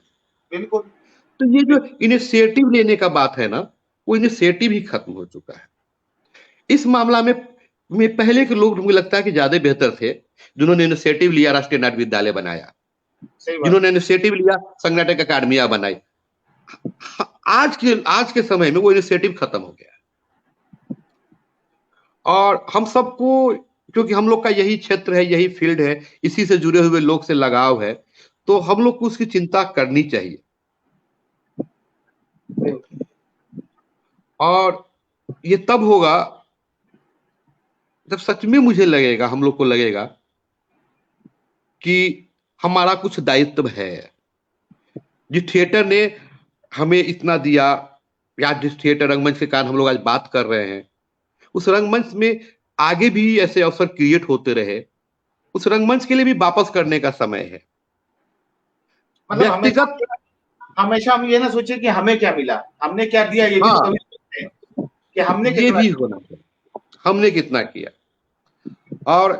बिल्कुल, तो ये जो बिल्कुल। इनिशिएटिव लेने का बात है ना, वो इनिशिएटिव ही खत्म हो चुका है इस मामला में पहले के लोग, मुझे लगता है कि ज्यादा बेहतर थे, जिन्होंने इनिशिएटिव लिया, राष्ट्रीय नाट्य विद्यालय बनाया, सही बात। जिन्होंने इनिशिएटिव लिया, संघ नाटक अकादमियां बनाई। आज के समय में वो इनिशिएटिव खत्म हो गया। और हम सबको, क्योंकि हम लोग का यही क्षेत्र है, यही फील्ड है, इसी से जुड़े हुए लोग से लगाव है, तो हम लोग को उसकी चिंता करनी चाहिए। बिल्कुल। और ये तब होगा जब सच में मुझे लगेगा, हम लोग को लगेगा कि हमारा कुछ दायित्व है। जिस थिएटर ने हमें इतना दिया, या जिस थिएटर रंगमंच के कारण हम लोग आज बात कर रहे हैं, उस रंगमंच में आगे भी ऐसे अवसर क्रिएट होते रहे, उस रंगमंच के लिए भी वापस करने का समय है। मतलब हमेशा व्यक्तिगत, हमेशा हम ये ना सोचे कि हमें क्या मिला, हमने क्या दिया, ये भी तो हाँ, कभी सोचते हैं कि हमने ये कितना भी दिया। होना चाहिए, हमने कितना किया। और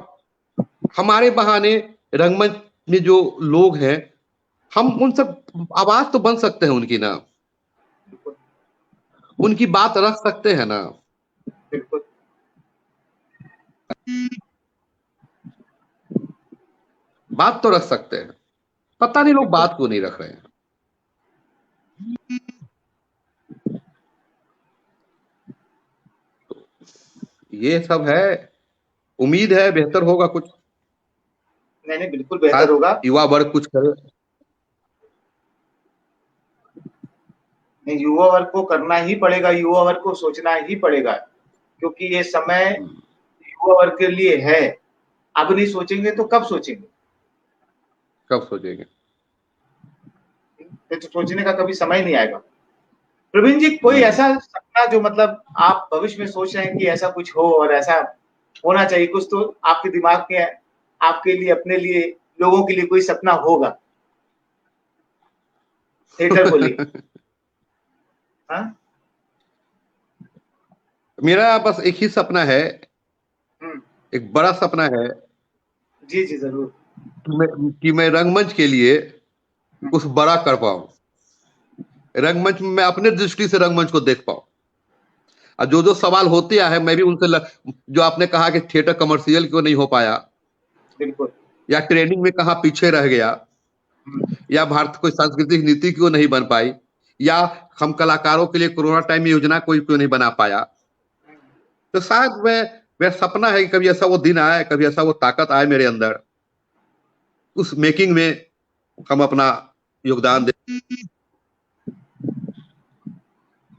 हमारे बहाने रंगमंच में जो लोग हैं, हम उन सब आवाज तो बन सकते हैं उनकी ना, बिल्कुल, उनकी बात रख सकते हैं ना। बिल्कुल। बात तो रख सकते हैं, पता नहीं लोग बिल्कुल। बात क्यों नहीं रख रहे हैं। ये सब है, उम्मीद है बेहतर होगा कुछ, नहीं, नहीं, बिल्कुल बेहतर शायद होगा। युवा वर्ग कुछ करे। नहीं, युवा वर्ग को करना ही पड़ेगा, युवा वर्ग को सोचना ही पड़ेगा, क्योंकि ये समय युवा वर्ग के लिए है। अब नहीं सोचेंगे तो कब सोचेंगे? कब सोचेंगे? फिर तो सोचने का कभी समय नहीं आएगा। प्रवीण जी, कोई ऐसा सपना जो मतलब आप भविष्य में सोच रहे हैं कि ऐसा कुछ हो और ऐसा होना चाहिए, कुछ तो आपके दिमाग में आपके लिए, अपने लिए, लोगों के लिए कोई सपना होगा थिएटर को लेकर? हाँ? मेरा बस एक ही सपना है, हम्म, एक बड़ा सपना है जी जी जरूर। कि मैं रंगमंच के लिए कुछ बड़ा कर पाऊं। रंगमंच में मैं अपने दृष्टि से रंगमंच को देख पाऊं। और जो जो सवाल होते आए हैं मैं भी उनसे जो आपने कहा कि थिएटर कमर्शियल क्यों नहीं हो पाया, बिल्कुल। या ट्रेनिंग में कहाँ पीछे रह गया, हम्म, या भारत कोई सांस्कृतिक नीति क्यों नहीं बन पाई, या हम कलाकारों के लिए कोरोना टाइम में योजना कोई क्यों नहीं बना पाया। तो शायद मेरा सपना है कि कभी ऐसा वो दिन आए, कभी ऐसा वो ताकत आए मेरे अंदर, उस मेकिंग में हम अपना योगदान दें,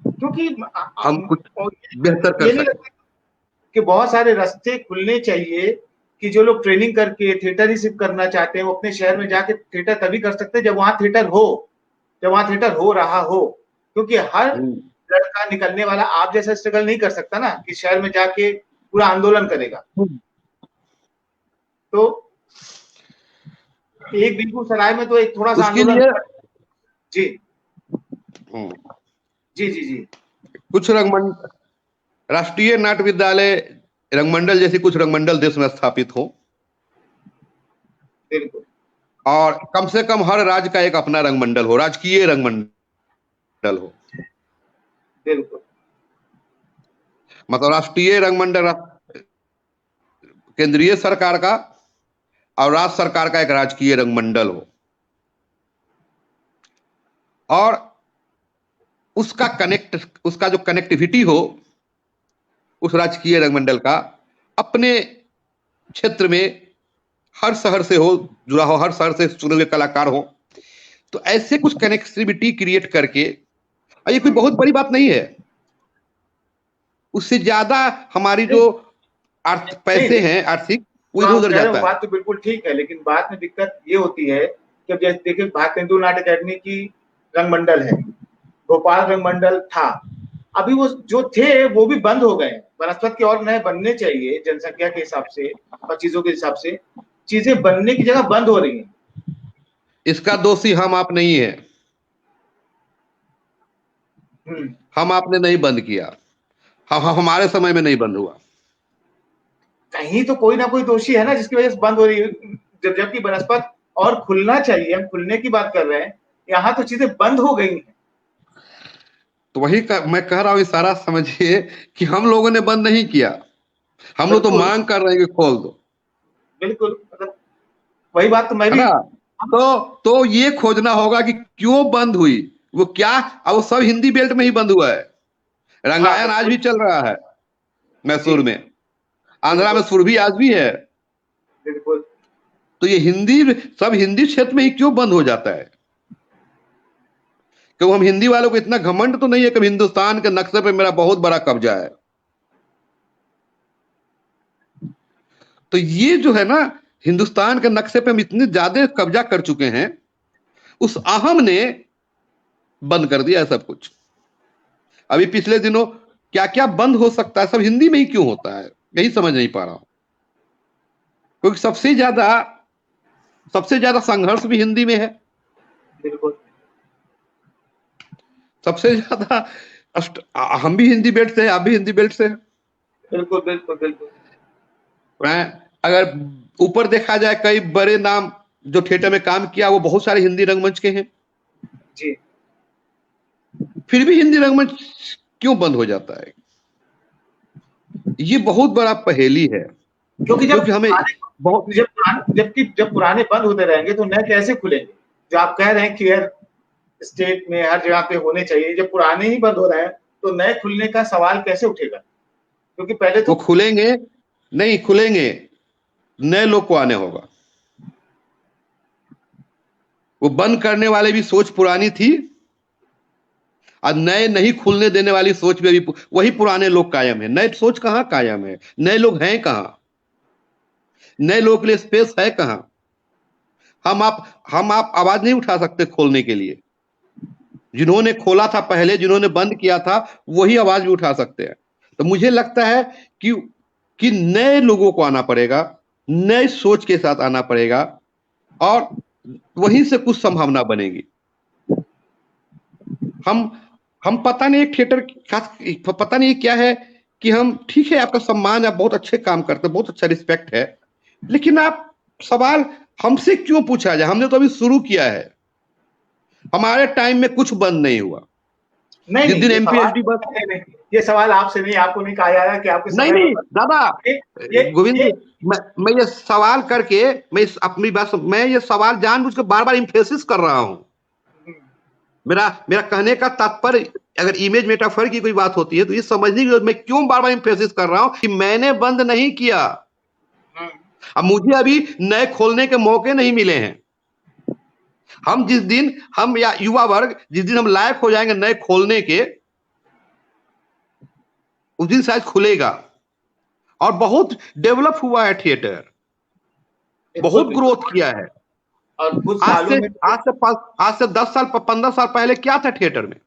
क्योंकि हम कुछ बेहतर कर ये नहीं सकें। लगता कि बहुत सारे रास्ते खुलने चाहिए, कि जो लोग ट्रेनिंग करके थिएटर ही सिर्फ करना चाहते हैं वो अपने शहर में जाके थिएटर तभी कर सकते हैं जब वहां थिएटर हो, जब वहां थिएटर हो रहा हो। क्योंकि हर हम्म। लड़का निकलने वाला आप जैसा स्ट्रगल नहीं कर सकता ना, कि शहर में जाके पूरा आंदोलन करेगा। तो एक बेगूसराय में तो एक थोड़ा सा उसके आंदोलन लिए जी हम्म, जी जी जी कुछ रंगमंडल, राष्ट्रीय नाट्य विद्यालय रंगमंडल जैसी कुछ रंगमंडल देश में स्थापित हो, बिल्कुल और कम से कम हर राज्य का एक अपना रंगमंडल हो, राजकीय रंगमंडल हो। बिल्कुल मतलब राष्ट्रीय रंगमंडल केंद्रीय सरकार का, और राज्य सरकार का एक राजकीय रंगमंडल हो, और उसका जो कनेक्टिविटी हो उस राजकीय रंगमंडल का अपने क्षेत्र में हर शहर से हो, जुड़ा हो, हर शहर से चुने हुए कलाकार हो। तो ऐसे कुछ कनेक्टिविटी क्रिएट करके, और ये कोई बहुत बड़ी बात नहीं है, उससे ज्यादा हमारी नहीं जो नहीं, पैसे हैं आर्थिक, वो जो इधर आप उधर कह रहे हो जाता है। बात तो बिल्कुल ठीक है, लेकिन बात में दिक्कत ये होती है कि अब जैसे देखिए भारतेंदु नाट्य अकेडमी की रंगमंडल है, भोपाल रंगमंडल था, अभी वो जो थे वो भी बंद हो गए हैं। बनस्पत के और नए बनने चाहिए जनसंख्या के हिसाब से और चीजों के हिसाब से, चीजें बनने की जगह बंद हो रही हैं। इसका दोषी हम आप नहीं है, हम्म, हम आपने नहीं बंद किया, हमारे समय में नहीं बंद हुआ। कहीं तो कोई ना कोई दोषी है ना जिसकी वजह से बंद हो रही है, जबकि बनस्पत और खुलना चाहिए, हम खुलने की बात कर रहे हैं, यहाँ तो चीजें बंद हो गई हैं। तो मैं कह रहा हूं, इशारा समझिए कि हम लोगों ने बंद नहीं किया, हम लोग तो बिल्कुल मांग कर रहे हैं कि खोल दो, बिल्कुल, मतलब वही बात तो मैं है भी ना। तो ये खोजना होगा कि क्यों बंद हुई, वो क्या। अब वो सब हिंदी बेल्ट में ही बंद हुआ है। हाँ रंगायन आज बिल्कुल भी चल रहा है जी मैसूर में, आंध्रा में बिल्कुल सुरभि आज भी है। बिल्कुल। तो ये सब हिंदी क्षेत्र में ही क्यों बंद हो जाता है? क्यों हम हिंदी वालों को इतना घमंड तो नहीं है कि हिंदुस्तान के नक्शे पे मेरा बहुत बड़ा कब्जा है? तो ये जो है ना, हिंदुस्तान के नक्शे पे हम इतने ज्यादा कब्जा कर चुके हैं, उस अहम ने बंद कर दिया है सब कुछ। अभी पिछले दिनों क्या क्या बंद हो सकता है, सब हिंदी में ही क्यों होता है, यही समझ नहीं पा रहा हूं। क्योंकि सबसे ज्यादा संघर्ष भी हिंदी में है, बिल्कुल सबसे ज्यादा हम भी हिंदी बेल्ट से हैं, आप भी हिंदी बेल्ट से हैं। बिल्कुल बिल्कुल बिल्कुल अगर ऊपर देखा जाए, कई बड़े नाम जो थिएटर में काम किया वो बहुत सारे हिंदी रंगमंच के हैं, जी। फिर भी हिंदी रंगमंच क्यों बंद हो जाता है? ये बहुत बड़ा पहेली है, क्योंकि जब क्योंकि हमें बहुत जब पुराने बंद होते रहेंगे तो नए कैसे खुलेंगे? जो आप कह रहे हैं कि हर स्टेट में हर जगह पे होने चाहिए, जब पुराने ही बंद हो रहे हैं तो नए खुलने का सवाल कैसे उठेगा? क्योंकि पहले वो तो खुलेंगे, नहीं खुलेंगे, नए लोग को आने होगा। वो बंद करने वाले भी सोच पुरानी थी, और नए नहीं खुलने देने वाली सोच में भी वही पुराने लोग कायम है। नए सोच कहाँ कायम है? नए लोग हैं कहाँ? नए लोगों के लिए स्पेस है कहाँ? हम आप आवाज नहीं उठा सकते खोलने के लिए। जिन्होंने खोला था पहले, जिन्होंने बंद किया था, वही आवाज भी उठा सकते हैं। तो मुझे लगता है कि नए लोगों को आना पड़ेगा, नए सोच के साथ आना पड़ेगा, और वहीं से कुछ संभावना बनेगी। हम पता नहीं थिएटर का पता नहीं क्या है कि हम, ठीक है आपका सम्मान, आप बहुत अच्छे काम करते हैं, बहुत अच्छा रिस्पेक्ट है, लेकिन आप सवाल हमसे क्यों पूछा जाए? हमने तो अभी शुरू किया है। हमारे टाइम में कुछ बंद नहीं हुआ। नहीं जिस नहीं, दिन एमपीएचडी बस, ये सवाल आपसे नहीं, आपको नहीं कहा जा रहा कि आपके नहीं समय नहीं पर दादा, ये गोविंद ये जी, मैं ये सवाल करके, अपनी बात, मैं ये सवाल जानबूझ के बार बार इंफेसिस कर रहा हूं। मेरा मेरा कहने का तात्पर्य, अगर इमेज मेटाफर की कोई बात होती है तो ये समझने की, मैं क्यों बार बार इंफेसिस कर रहा हूं कि मैंने बंद नहीं किया। अब मुझे अभी नए खोलने के मौके नहीं मिले हैं। हम जिस दिन, हम या युवा वर्ग जिस दिन हम लायक हो जाएंगे नए खोलने के, उस दिन शायद खुलेगा। और बहुत डेवलप हुआ है थिएटर, बहुत ग्रोथ किया है। और कुछ सालों में आज से 10 साल 15 साल पहले क्या था थिएटर में?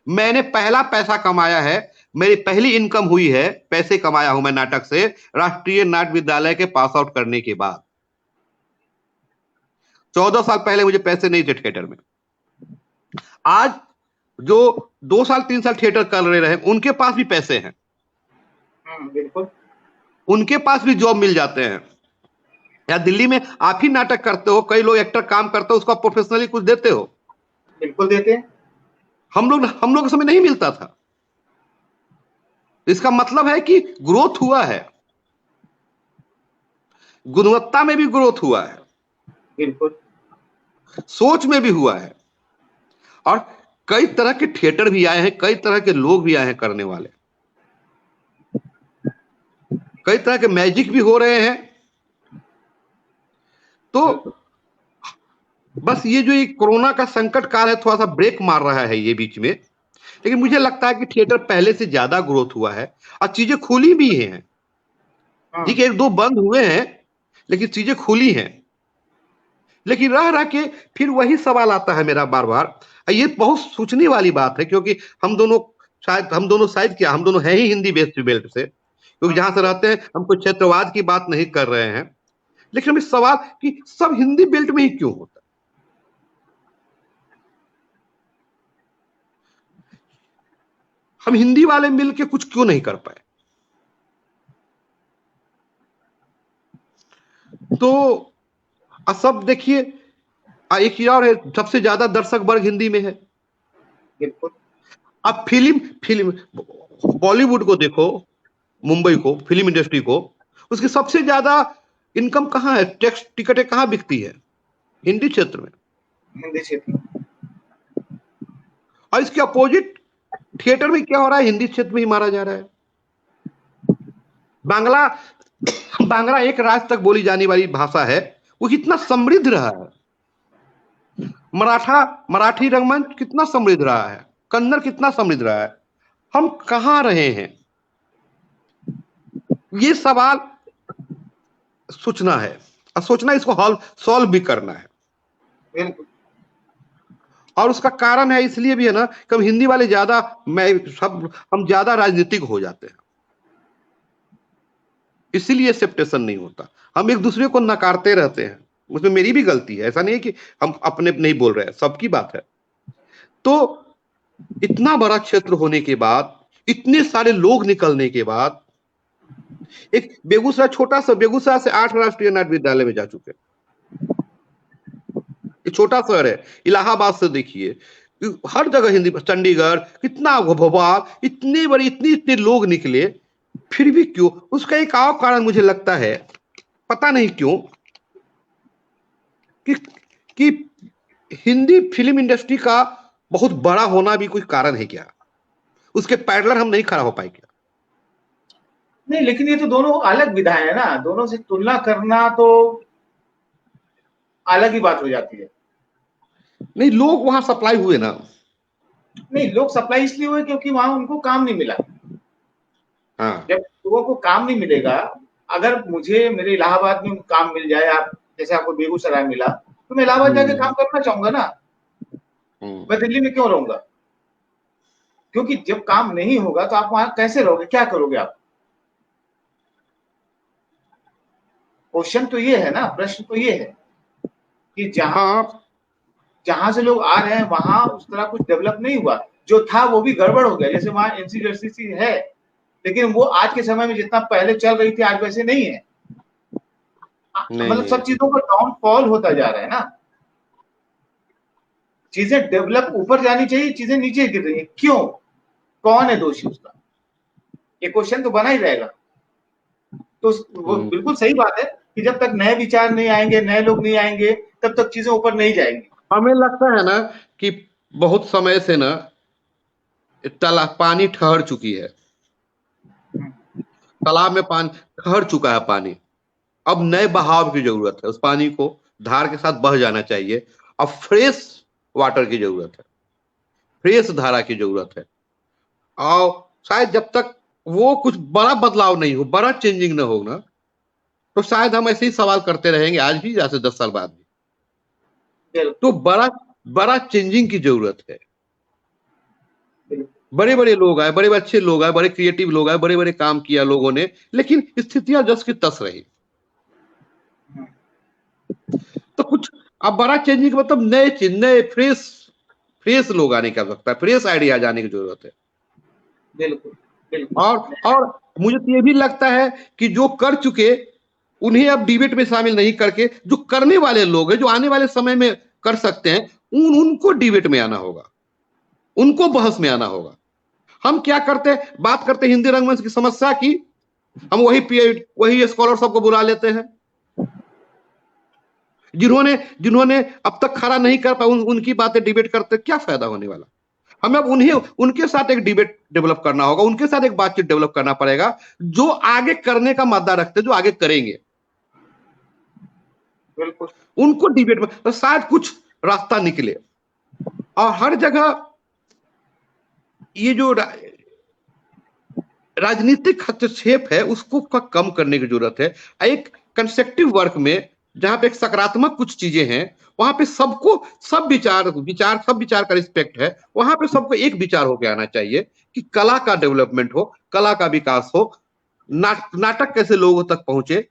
मैंने पहला पैसा कमाया है, मेरी पहली इनकम हुई है, पैसे कमाया हूं मैं नाटक से, राष्ट्रीय नाट्य विद्यालय के पास आउट करने के बाद। 14 साल पहले मुझे पैसे नहीं थे थिएटर में। आज जो 2 साल 3 साल थिएटर कर रहे हैं, उनके पास भी पैसे हैं, बिल्कुल, उनके पास भी जॉब मिल जाते हैं। या दिल्ली में आप ही नाटक करते हो, कई लोग एक्टर काम करते हो, उसको आप प्रोफेशनली कुछ देते हो? बिल्कुल देते हैं। हम लोग के समय नहीं मिलता था। इसका मतलब है कि ग्रोथ हुआ है, गुणवत्ता में भी ग्रोथ हुआ है, बिल्कुल, सोच में भी हुआ है। और कई तरह के थिएटर भी आए हैं, कई तरह के लोग भी आए हैं करने वाले, कई तरह के मैजिक भी हो रहे हैं। तो बस ये जो ये कोरोना का संकट काल है, थोड़ा सा ब्रेक मार रहा है ये बीच में, लेकिन मुझे लगता है कि थिएटर पहले से ज्यादा ग्रोथ हुआ है और चीजें खुली भी हैं। ठीक है, 1-2 बंद हुए हैं, लेकिन चीजें खुली हैं। लेकिन रह रह के फिर वही सवाल आता है मेरा बार बार। ये बहुत सोचने वाली बात है, क्योंकि हम दोनों शायद क्या, हम दोनों हैं ही हिंदी बेस्ड बेल्ट से, क्योंकि जहां से रहते हैं हम कोई क्षेत्रवाद की बात नहीं कर रहे हैं। लेकिन हम इस सवाल कि सब हिंदी बेल्ट में ही क्यों होता है? हम हिंदी वाले मिलके कुछ क्यों नहीं कर पाए? तो सब देखिए, एक चीज और है, सबसे ज्यादा दर्शक वर्ग हिंदी में है। बिल्कुल, अब फिल्म बॉलीवुड को देखो, मुंबई को, फिल्म इंडस्ट्री को, उसकी सबसे ज्यादा इनकम कहाँ है? टैक्स टिकटें कहाँ बिकती है? हिंदी क्षेत्र में। हिंदी क्षेत्र। और इसके अपोजिट थिएटर में क्या हो रहा है? हिंदी क्षेत्र में ही मारा जा रहा है। बांग्ला बांग्ला एक राज्य तक बोली जाने वाली भाषा है, वो कितना समृद्ध रहा है। मराठी रंगमंच कितना समृद्ध रहा है, कन्नड़ कितना समृद्ध रहा है। हम कहां रहे हैं? ये सवाल सोचना है, और सोचना, इसको सॉल्व भी करना है। बिल्कुल, और उसका कारण है इसलिए भी है ना कि हम हिंदी वाले ज्यादा, हम ज्यादा राजनीतिक हो जाते हैं, इसीलिए एक्सेप्टेशन नहीं होता। हम एक दूसरे को नकारते रहते हैं, उसमें मेरी भी गलती है, ऐसा नहीं है कि हम अपने नहीं बोल रहे हैं, सबकी बात है। तो इतना बड़ा क्षेत्र होने के बाद, इतने सारे लोग निकलने के बाद, एक बेगूसराय, छोटा सा बेगूसराय से 8 राष्ट्रीय नाट्य विद्यालय में जा चुके, छोटा शहर है। इलाहाबाद से देखिए, हर जगह हिंदी, चंडीगढ़, कितना भोपाल, इतने बड़े, इतने इतने लोग निकले, फिर भी क्यों? उसका एक और कारण मुझे लगता है, पता नहीं क्यों, कि हिंदी फिल्म इंडस्ट्री का बहुत बड़ा होना भी कोई कारण है क्या? उसके पैरेलल हम नहीं खड़ा हो पाए क्या? नहीं, लेकिन ये तो दोनों अलग विधाएं है ना, दोनों से तुलना करना तो अलग ही बात हो जाती है। नहीं, लोग वहां सप्लाई हुए ना, नहीं, लोग सप्लाई इसलिए हुए क्योंकि वहां उनको काम नहीं मिला। हाँ। जब लोगों को काम नहीं मिलेगा, अगर मुझे मेरे इलाहाबाद में काम मिल जाए, आप जैसे आपको बेगूसराय मिला, तो मैं इलाहाबाद जाके काम करना चाहूंगा ना। मैं दिल्ली में क्यों रहूंगा? क्योंकि जब काम नहीं होगा तो आप वहां कैसे रहोगे, क्या करोगे आप? क्वेश्चन तो ये है ना, प्रश्न तो ये है कि जहां हाँ। जहां से लोग आ रहे हैं वहां उस तरह कुछ डेवलप नहीं हुआ। जो था वो भी गड़बड़ हो गया। जैसे वहां एनसीडब्ल्यूसी है, लेकिन वो आज के समय में जितना पहले चल रही थी आज वैसे नहीं है। नहीं मतलब नहीं सब नहीं। चीजों का डाउनफॉल होता जा रहा है ना। चीजें डेवलप ऊपर जानी चाहिए, चीजें नीचे गिर रही है, क्यों? कौन है दोषी उसका? ये क्वेश्चन तो बना ही रहेगा। तो वो हम्म। बिल्कुल सही बात है कि जब तक नए विचार नहीं आएंगे, नए लोग नहीं आएंगे, तब तक चीजें ऊपर नहीं जाएंगी। हमें लगता है ना कि बहुत समय से ना तालाब पानी ठहर चुकी है, तालाब में पानी ठहर चुका है पानी। अब नए बहाव की जरूरत है, उस पानी को धार के साथ बह जाना चाहिए। अब फ्रेश वाटर की जरूरत है, फ्रेश धारा की जरूरत है। और शायद जब तक वो कुछ बड़ा बदलाव नहीं हो, बड़ा चेंजिंग ना हो ना, तो शायद हम ऐसे ही सवाल करते रहेंगे आज भी, आज से 10 साल बाद भी। तो बिल्कुल बड़ा बड़ा चेंजिंग की जरूरत है। बिल्कुल। बड़े बड़े लोग आए, बड़े अच्छे लोग आए, बड़े क्रिएटिव लोग आए, बड़े बड़े काम किया लोगों ने, लेकिन स्थितियां जस की तस रही। तो कुछ अब बड़ा चेंजिंग का मतलब नए चीज, नए फ्रेश फ्रेश लोग आने की आवश्यकता है, फ्रेश आइडिया आने की जरूरत है। बिल्कुल बिल्कुल। और मुझे तो ये भी लगता है कि जो कर चुके उन्हें अब डिबेट में शामिल नहीं करके, जो करने वाले लोग हैं, जो आने वाले समय में कर सकते हैं, उनको डिबेट में आना होगा, उनको बहस में आना होगा। हम क्या करते हैं, बात करते हैं हिंदी रंगमंच की समस्या की, हम वही स्कॉलर सबको बुला लेते हैं जिन्होंने जिन्होंने अब तक खड़ा नहीं कर पाया, उनकी बातें डिबेट करते, क्या फायदा होने वाला? हमें अब उन्हें उनके साथ एक डिबेट डेवलप करना होगा, उनके साथ एक बातचीत डेवलप करना पड़ेगा, जो आगे करने का मादा रखते, जो आगे करेंगे, बिल्कुल उनको डिबेट में तो शायद कुछ रास्ता निकले। और हर जगह ये जो राजनीतिक हस्तक्षेप है उसको कम करने की जरूरत है। एक कंस्ट्रक्टिव वर्क में, जहां पे एक सकारात्मक कुछ चीजें हैं, वहां पे सबको सब विचार का रिस्पेक्ट है, वहां पे सबको एक विचार होकर आना चाहिए कि कला का डेवलपमेंट हो, कला का विकास हो, नाटक कैसे लोगों तक पहुंचे,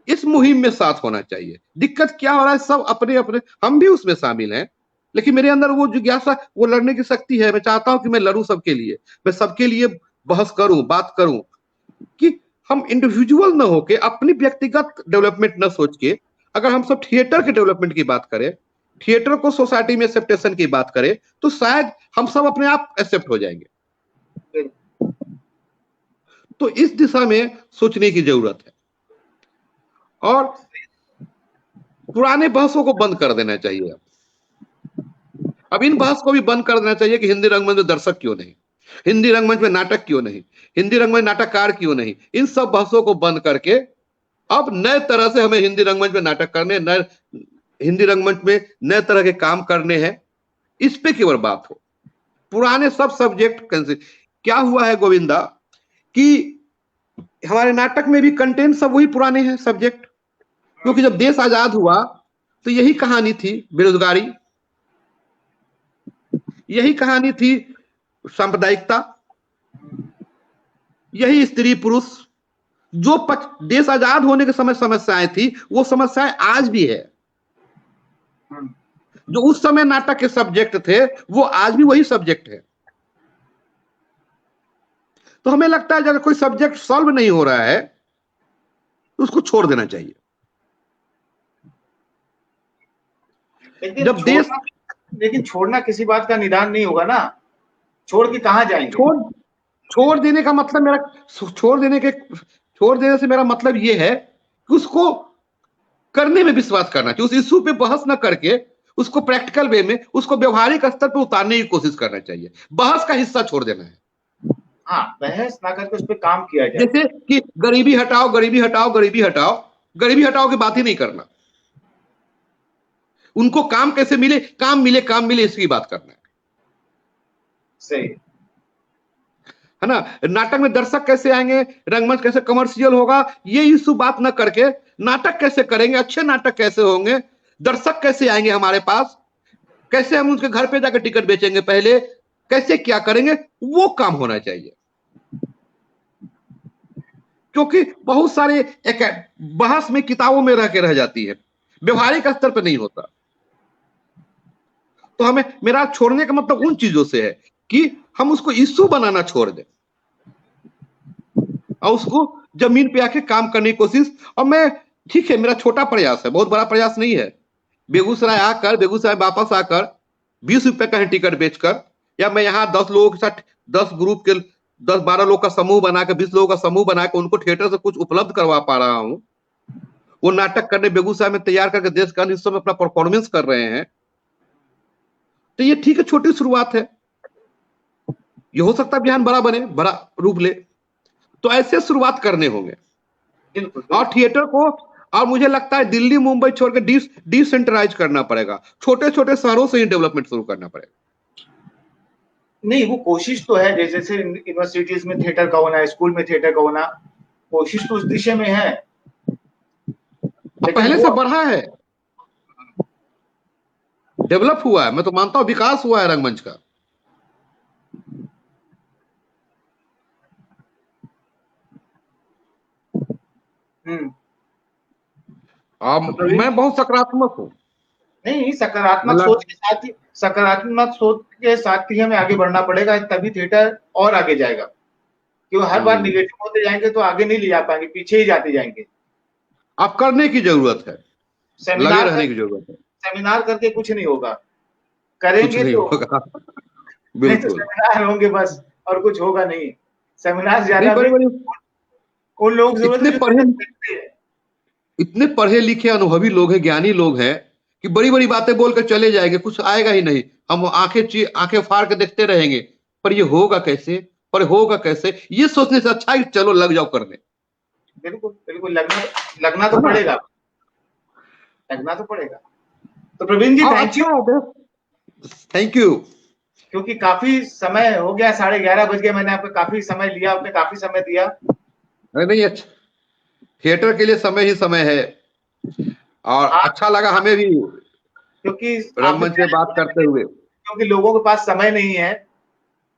इस मुहिम में साथ होना चाहिए। दिक्कत क्या हो रहा है, सब अपने अपने, हम भी उसमें शामिल हैं, लेकिन मेरे अंदर वो जिज्ञासा, वो लड़ने की शक्ति है। मैं चाहता हूं कि मैं लड़ूं सबके लिए, मैं सबके लिए बहस करूं, बात करूं, कि हम इंडिविजुअल ना होके अपनी व्यक्तिगत डेवलपमेंट न सोच के, अगर हम सब थिएटर के डेवलपमेंट की बात करें, थिएटर को सोसाइटी में एक्सेप्टेशन की बात करें, तो शायद हम सब अपने आप एक्सेप्ट हो जाएंगे। तो इस दिशा में सोचने की जरूरत है, और पुराने बहसों को बंद कर देना चाहिए। अब इन बहस को भी बंद कर देना चाहिए कि हिंदी रंगमंच में दर्शक क्यों नहीं, हिंदी रंगमंच में नाटक क्यों नहीं, हिंदी रंगमंच नाटककार क्यों नहीं। इन सब बहसों को बंद करके अब नए तरह से हमें हिंदी रंगमंच में नाटक करने, नए हिंदी रंगमंच में नए तरह के काम करने हैं, इस पे केवल बात हो। पुराने सब सब्जेक्ट क्या हुआ है गोविंदा, कि हमारे नाटक में भी कंटेंट सब वही पुराने हैं सब्जेक्ट। क्योंकि जब देश आजाद हुआ तो यही कहानी थी, बेरोजगारी, यही कहानी थी, सांप्रदायिकता, यही स्त्री पुरुष, जो देश आजाद होने के समय समस्याएं थी, वो समस्याएं आज भी है। जो उस समय नाटक के सब्जेक्ट थे वो आज भी वही सब्जेक्ट है। तो हमें लगता है अगर कोई सब्जेक्ट सॉल्व नहीं हो रहा है तो उसको छोड़ देना चाहिए। जब देश लेकिन छोड़ना किसी बात का निदान नहीं होगा ना। छोड़ के कहां जाएंगे? छोड़ देने का मतलब छोड़ देने से मेरा मतलब ये है कि उसको करने में विश्वास करना चाहिए, उस इश्यू पे बहस ना करके उसको प्रैक्टिकल वे में, उसको व्यवहारिक स्तर पर उतारने की कोशिश करना चाहिए। बहस का हिस्सा छोड़ देना है। हाँ, बहस ना करके उस पर काम किया जाए। जैसे कि गरीबी हटाओ, गरीबी हटाओ, गरीबी हटाओ, गरीबी हटाओ की बात ही नहीं करना, उनको काम कैसे मिले, काम मिले, काम मिले, इसकी बात करना है। सही। है ना। नाटक में दर्शक कैसे आएंगे, रंगमंच कैसे कमर्शियल होगा, ये इशू बात न करके नाटक कैसे करेंगे, अच्छे नाटक कैसे होंगे, दर्शक कैसे आएंगे हमारे पास, कैसे हम उनके घर पे जाकर टिकट बेचेंगे, पहले कैसे क्या करेंगे, वो काम होना चाहिए। क्योंकि बहुत सारे एक बहस में किताबों में रह के रह जाती है, व्यवहारिक स्तर पर नहीं होता। तो हमें, मेरा छोड़ने का मतलब उन चीजों से है कि हम उसको इश्यू बनाना छोड़ दें और उसको जमीन पे आके काम करने की कोशिश। और मैं, ठीक है, मेरा छोटा प्रयास है, बहुत बड़ा प्रयास नहीं है। बेगूसराय आकर, बेगूसराय वापस आकर 20 रुपए का टिकट बेचकर, या मैं यहाँ 10 लोगों के साथ, 10 ग्रुप के 10-12 लोग का समूह बनाकर, 20 लोगों का समूह बनाकर उनको थिएटर से कुछ उपलब्ध करवा पा रहा हूँ। वो नाटक करने बेगूसराय में तैयार करके देश का हिस्सों में अपना परफॉर्मेंस कर रहे हैं। तो ये ठीक है, छोटी शुरुआत है। ये हो सकता है अभियान बड़ा बने, बड़ा रूप ले। तो ऐसे शुरुआत करने होंगे। और थिएटर को, और मुझे लगता है दिल्ली मुंबई छोड़ के डिसेंट्रलाइज करना पड़ेगा, छोटे छोटे शहरों से ही डेवलपमेंट शुरू करना पड़ेगा। नहीं, वो कोशिश तो है, जैसे यूनिवर्सिटीज में थिएटर का होना, स्कूल में थिएटर का होना, कोशिश तो उस दिशा में है, लेकिन पहले वो से बढ़ा है, डेवलप हुआ है। मैं तो मानता हूं विकास हुआ है रंगमंच का। मैं बहुत सकारात्मक हूं। नहीं, सकारात्मक मतलब सोच के साथ ही, सकारात्मक सोच के साथ ही हमें आगे बढ़ना पड़ेगा, तभी थिएटर और आगे जाएगा। क्यों हर बार निगेटिव होते जाएंगे तो आगे नहीं ले जा पाएंगे, पीछे ही जाते जाएंगे। आप करने की जरूरत है, लगे सेमिनार रहने की कर, जरूरत है। सेमिनार करके कुछ नहीं होगा, कुछ करेंगे नहीं तो। होगा। नहीं तो बिल्कुल सेमिनार होंगे बस, और कुछ होगा नहीं। सेमिनार नहीं। ज्यादा भी बड़े बड़े, उन लोगों की जरूरत है इतने जो पढ़े, थिएटर देखते हैं। इतने पढ़े लिखे अनुभवी लोग हैं, ज्ञानी लोग हैं, कि बड़ी बड़ी बातें बोलकर चले जाएंगे, कुछ आएगा ही नहीं। हम आंखें फाड़ के देखते रहेंगे, पर ये होगा कैसे, पर होगा कैसे, ये सोचने से अच्छा है कि चलो लग जाओ करने। बिल्कुल बिल्कुल, लगना लगना तो है ना। पड़ेगा, लगना तो पड़ेगा। तो प्रवीण जी, और थैंक यू। अच्छा है, थैंक यू। क्योंकि काफी समय हो गया, 11:30 बज गए, मैंने आपका काफी समय लिया, आपने काफी समय दिया। अरे नहीं, अच्छा, थिएटर के लिए समय ही समय है। और आप, अच्छा लगा हमें भी क्योंकि आपने रंगमंच पे पहले बात बोला था करते कि हुए। क्योंकि लोगों के पास समय नहीं है,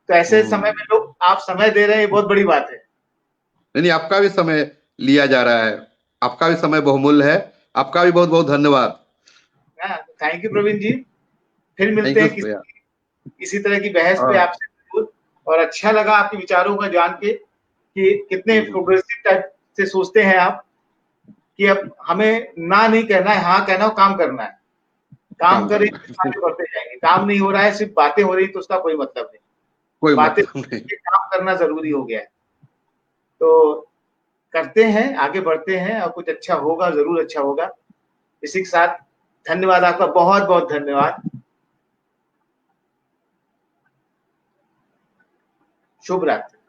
तो ऐसे समय में लोग आप समय दे रहे हैं, ये बहुत बड़ी बात है। नहीं नहीं, आपका भी समय लिया जा रहा है, आपका भी समय बहुमूल्य है। आपका भी बहुत बहुत धन्यवाद। थैंक यू प्रवीण जी। फिर थैंक मिलते यू हैं भैया। इसी तरह की बहस पे हाँ। आपसे जरूर। और अच्छा लगा आपके विचारों का जान के कि कितने प्रोग्रेसिव टाइप से सोचते हैं आप, कि अब हमें ना नहीं कहना है, हाँ कहना हो, काम करना है। काम काम करें, करना है। आगे बढ़ते जाएंगे। काम नहीं हो रहा है, सिर्फ बातें हो रही तो उसका कोई मतलब नहीं। कोई बातें, मतलब नहीं। काम करना जरूरी हो गया है। तो करते हैं, आगे बढ़ते हैं, और कुछ अच्छा होगा, जरूर अच्छा होगा। इसी के साथ धन्यवाद आपका, बहुत बहुत धन्यवाद। शुभ रात्रि।